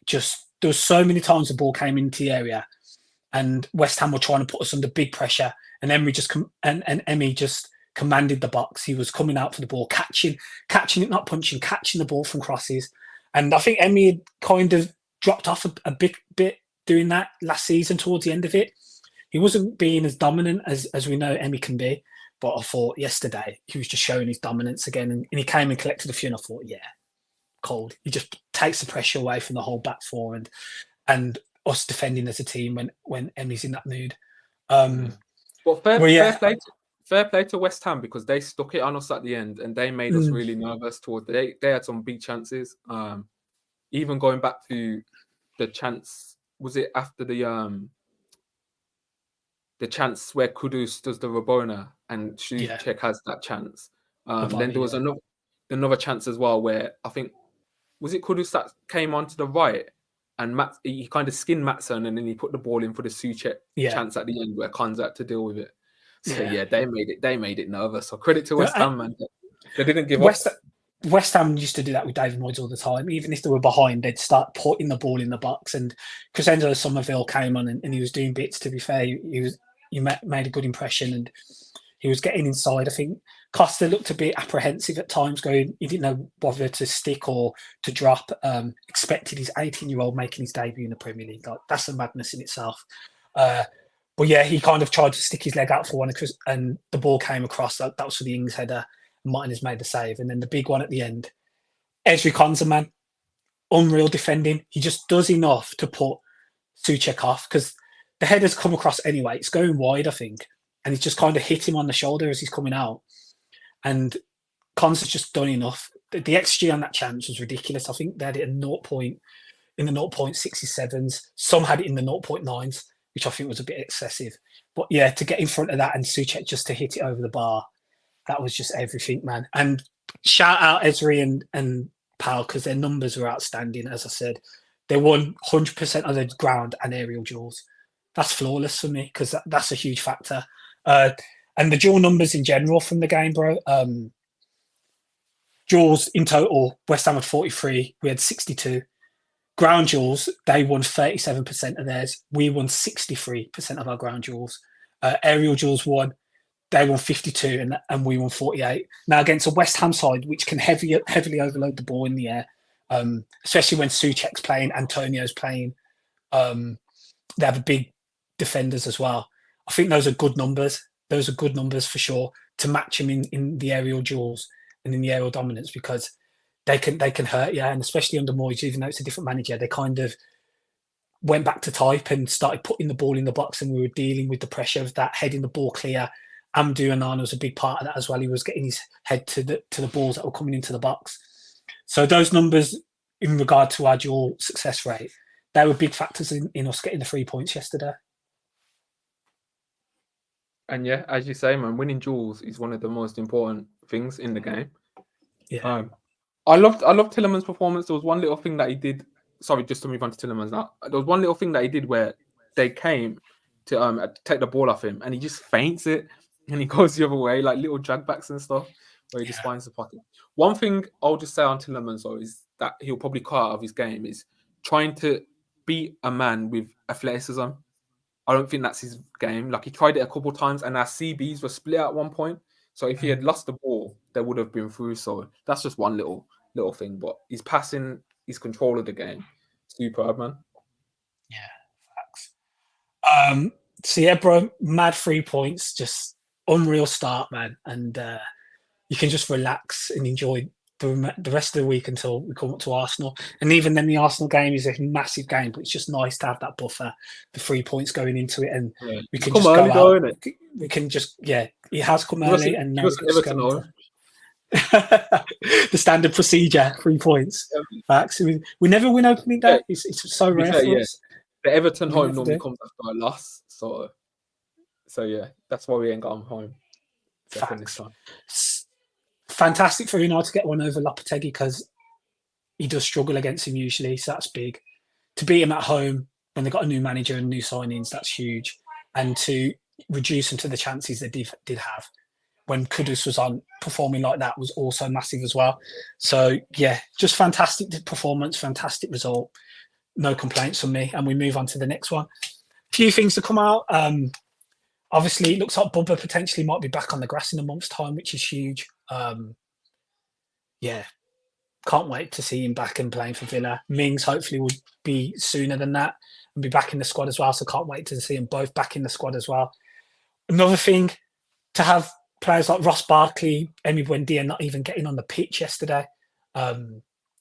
Just there was so many times the ball came into the area, and West Ham were trying to put us under big pressure, and Emery just Emery just commanded the box. He was coming out for the ball, catching it, not punching, catching the ball from crosses. And I think Emery had kind of dropped off a bit doing that last season towards the end of it. He wasn't being as dominant as we know Emery can be. But I thought yesterday he was just showing his dominance again. And he came and collected a few, and I thought, yeah, cold. He just takes the pressure away from the whole back four. And us defending as a team when Emery's in that mood. But Well, yeah, fair play to West Ham, because they stuck it on us at the end and they made us really nervous towards they had some big chances. Even going back to the chance, was it after the chance where Kudus does the Rabona and Souček has that chance. Then there was another chance as well where I think, was it Kudus that came onto the right and he kind of skinned Maatsen and then he put the ball in for the Souček chance at the end where Kans had to deal with it. So they made it nervous. So credit to West Ham, man. They didn't give up. West Ham used to do that with David Moyes all the time. Even if they were behind, they'd start putting the ball in the box. And Crescendo Somerville came on and he was doing bits. To be fair, he made a good impression and he was getting inside. I think Costa looked a bit apprehensive at times, going, he didn't know whether to stick or to drop. Expected his 18-year-old making his debut in the Premier League. Like, that's a madness in itself. But yeah, he kind of tried to stick his leg out for one, and the ball came across. That was for the Ings header. Martinez made the save. And then the big one at the end, Ezri Konsa, man, unreal defending. He just does enough to put Souček off because the header's come across anyway. It's going wide, I think. And he's just kind of hit him on the shoulder as he's coming out. And Konsa's just done enough. The XG on that chance was ridiculous. I think they had it in the 0.67s. Some had it in the 0.9s, which I think was a bit excessive. But yeah, to get in front of that and Souček just to hit it over the bar, that was just everything, man. And shout out Ezri and Pal, because their numbers were outstanding, as I said. They won 100% of the ground and aerial duels. That's flawless for me, because that's a huge factor. And the duel numbers in general from the game, bro. Duels in total, West Ham had 43. We had 62. Ground duels, they won 37% of theirs. We won 63% of our ground duels. Aerial duels won. They won 52 and we won 48. Now, against a West Ham side, which can heavily overload the ball in the air, especially when Souček's playing, Antonio's playing, they have big defenders as well. I think those are good numbers. Those are good numbers for sure to match him in the aerial duels and in the aerial dominance, because they can hurt you. And especially under Moyes, even though it's a different manager, they kind of went back to type and started putting the ball in the box, and we were dealing with the pressure of that, heading the ball clear. Onana was a big part of that as well. He was getting his head to the balls that were coming into the box. So those numbers in regard to our dual success rate, they were big factors in us getting the 3 points yesterday. And yeah, as you say, man, winning duels is one of the most important things in the game. Yeah. I loved Tielemans' performance. There was one little thing that he did. Sorry, just to move on to Tielemans now. There was one little thing that he did where they came to take the ball off him, and he just feints it, and he goes the other way, like little dragbacks and stuff, where he just finds the pocket. One thing I'll just say on Tielemans, though, is that he'll probably cut out of his game is trying to beat a man with athleticism. I don't think that's his game. Like, he tried it a couple of times, and our CBs were split at one point. So if he had lost the ball, they would have been through. So that's just one little thing. But his passing, his control of the game, superb, man. Yeah, facts. So yeah, bro, mad 3 points, just unreal start, man. And you can just relax and enjoy the rest of the week until we come up to Arsenal. And even then, the Arsenal game is a massive game, but it's just nice to have that buffer, the 3 points going into it, and we can just early, go out. Though, we can just, it has come early, and now Everton the standard procedure, 3 points. Facts. We never win opening day. It's so rare for us. The Everton home normally comes after a loss, so yeah, that's why we ain't got them home. Facts. Fantastic for United to get one over Lopetgui, because he does struggle against him usually, so that's big. To beat him at home when they've got a new manager and new signings, that's huge. And to reduce them to the chances they did have when Kudus was on, performing like that was also massive as well. So yeah, just fantastic performance, fantastic result. No complaints from me. And we move on to the next one. A few things to come out. Obviously, it looks like Bubba potentially might be back on the grass in a month's time, which is huge. Yeah, can't wait to see him back and playing for Villa. Mings hopefully will be sooner than that and be back in the squad as well. So can't wait to see them both back in the squad as well. Another thing, to have players like Ross Barkley, Emi Buendia not even getting on the pitch yesterday,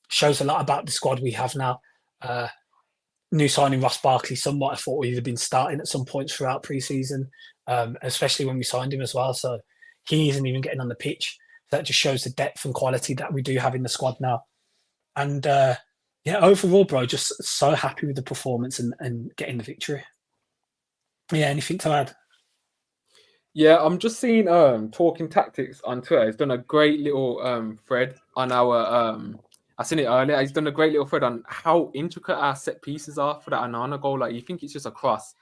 shows a lot about the squad we have now. new signing Ross Barkley, some might have thought we'd have been starting at some points throughout pre-season, especially when we signed him as well. So he isn't even getting on the pitch. That just shows the depth and quality that we do have in the squad now. And yeah, overall, bro, just so happy with the performance and getting the victory. Yeah, anything to add? Yeah, I'm just seeing Talking Tactics on Twitter. He's done a great little thread on our I seen it earlier. He's done a great little thread on how intricate our set pieces are for that Onana goal. Like, you think it's just a cross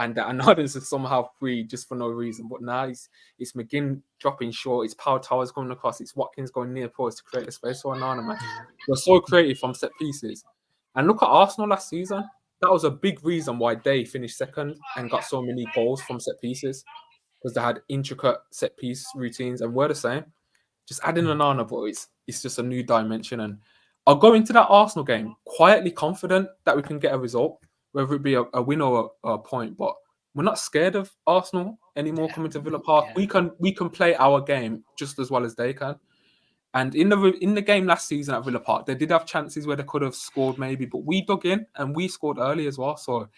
and that Onana's is somehow free just for no reason. But now it's McGinn dropping short, it's Pau Torres coming across, it's Watkins going near post to create a space for Onana, man. We're so creative from set pieces. And look at Arsenal last season. That was a big reason why they finished second and got so many goals from set pieces, because they had intricate set piece routines, and we're the same. Just adding Onana, but it's just a new dimension. And I'll go into that Arsenal game quietly confident that we can get a result, whether it be a win or a point. But we're not scared of Arsenal anymore coming to Villa Park. Yeah. We can play our game just as well as they can. And in the game last season at Villa Park, they did have chances where they could have scored maybe, but we dug in and we scored early as well. So,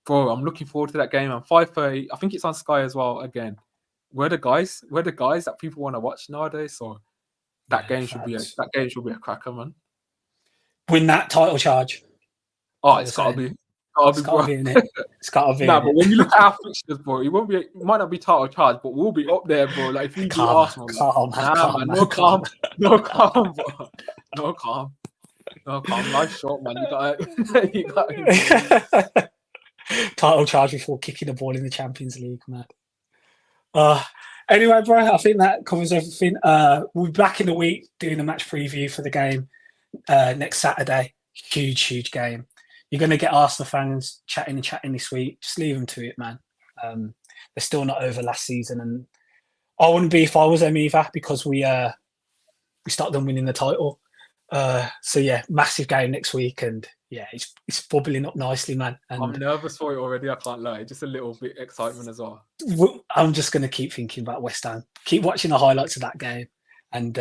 bro, I'm looking forward to that game. And 5:30, I think it's on Sky as well. Again, we're the guys that people want to watch nowadays. So that game should be a cracker, man. Win that title charge. Oh, it's gotta be, bro. In it. It's gotta be. Nah, but when you look at our fixtures, bro, it might not be title charge, but we'll be up there, bro. Like, if we beat Arsenal, no calm, bro. No calm. Life's short, man. You gotta title charge before kicking the ball in the Champions League, man. Anyway, bro, I think that covers everything. We'll be back in a week doing a match preview for the game next Saturday. Huge game. You're going to get Arsenal fans chatting this week. Just leave them to it, man. They're still not over last season, and I wouldn't be if I was them either, because we started them winning the title. So yeah, massive game next week, and yeah, it's bubbling up nicely, man. And I'm nervous for it already. I can't lie, just a little bit excitement as well. I'm just going to keep thinking about West Ham. Keep watching the highlights of that game, and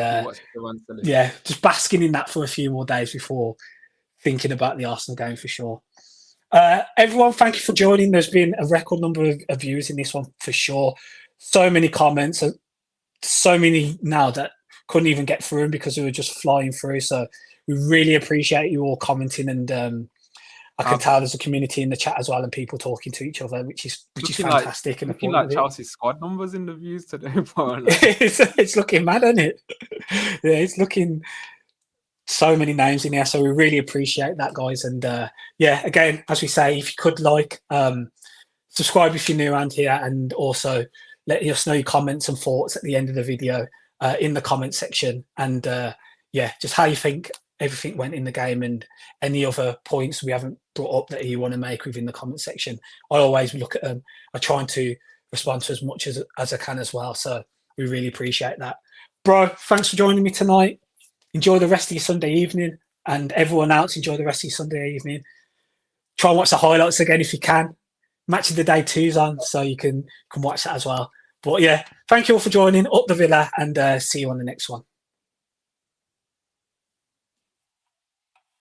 yeah, just basking in that for a few more days before thinking about the Arsenal game for sure. Everyone, thank you for joining. There's been a record number of viewers in this one for sure. So many comments, so many now that couldn't even get through them because we were just flying through. So we really appreciate you all commenting, and I can tell there's a community in the chat as well, and people talking to each other, which is fantastic. Like, looking like Chelsea's squad numbers in the views today, bro. Like, it's looking mad, isn't it? Yeah, it's looking so many names in here. So we really appreciate that, guys. And yeah, again, as we say, if you could subscribe if you're new around here, and also let us know your comments and thoughts at the end of the video in the comment section. And yeah, just how you think everything went in the game, and any other points we haven't brought up that you want to make within the comment section. I always look at them. I try to respond to as much as I can as well. So we really appreciate that. Bro, thanks for joining me tonight. Enjoy the rest of your Sunday evening, and everyone else, enjoy the rest of your Sunday evening. Try and watch the highlights again if you can. Match of the Day 2's on, so you can watch that as well. But yeah, thank you all for joining. Up the Villa, and see you on the next one.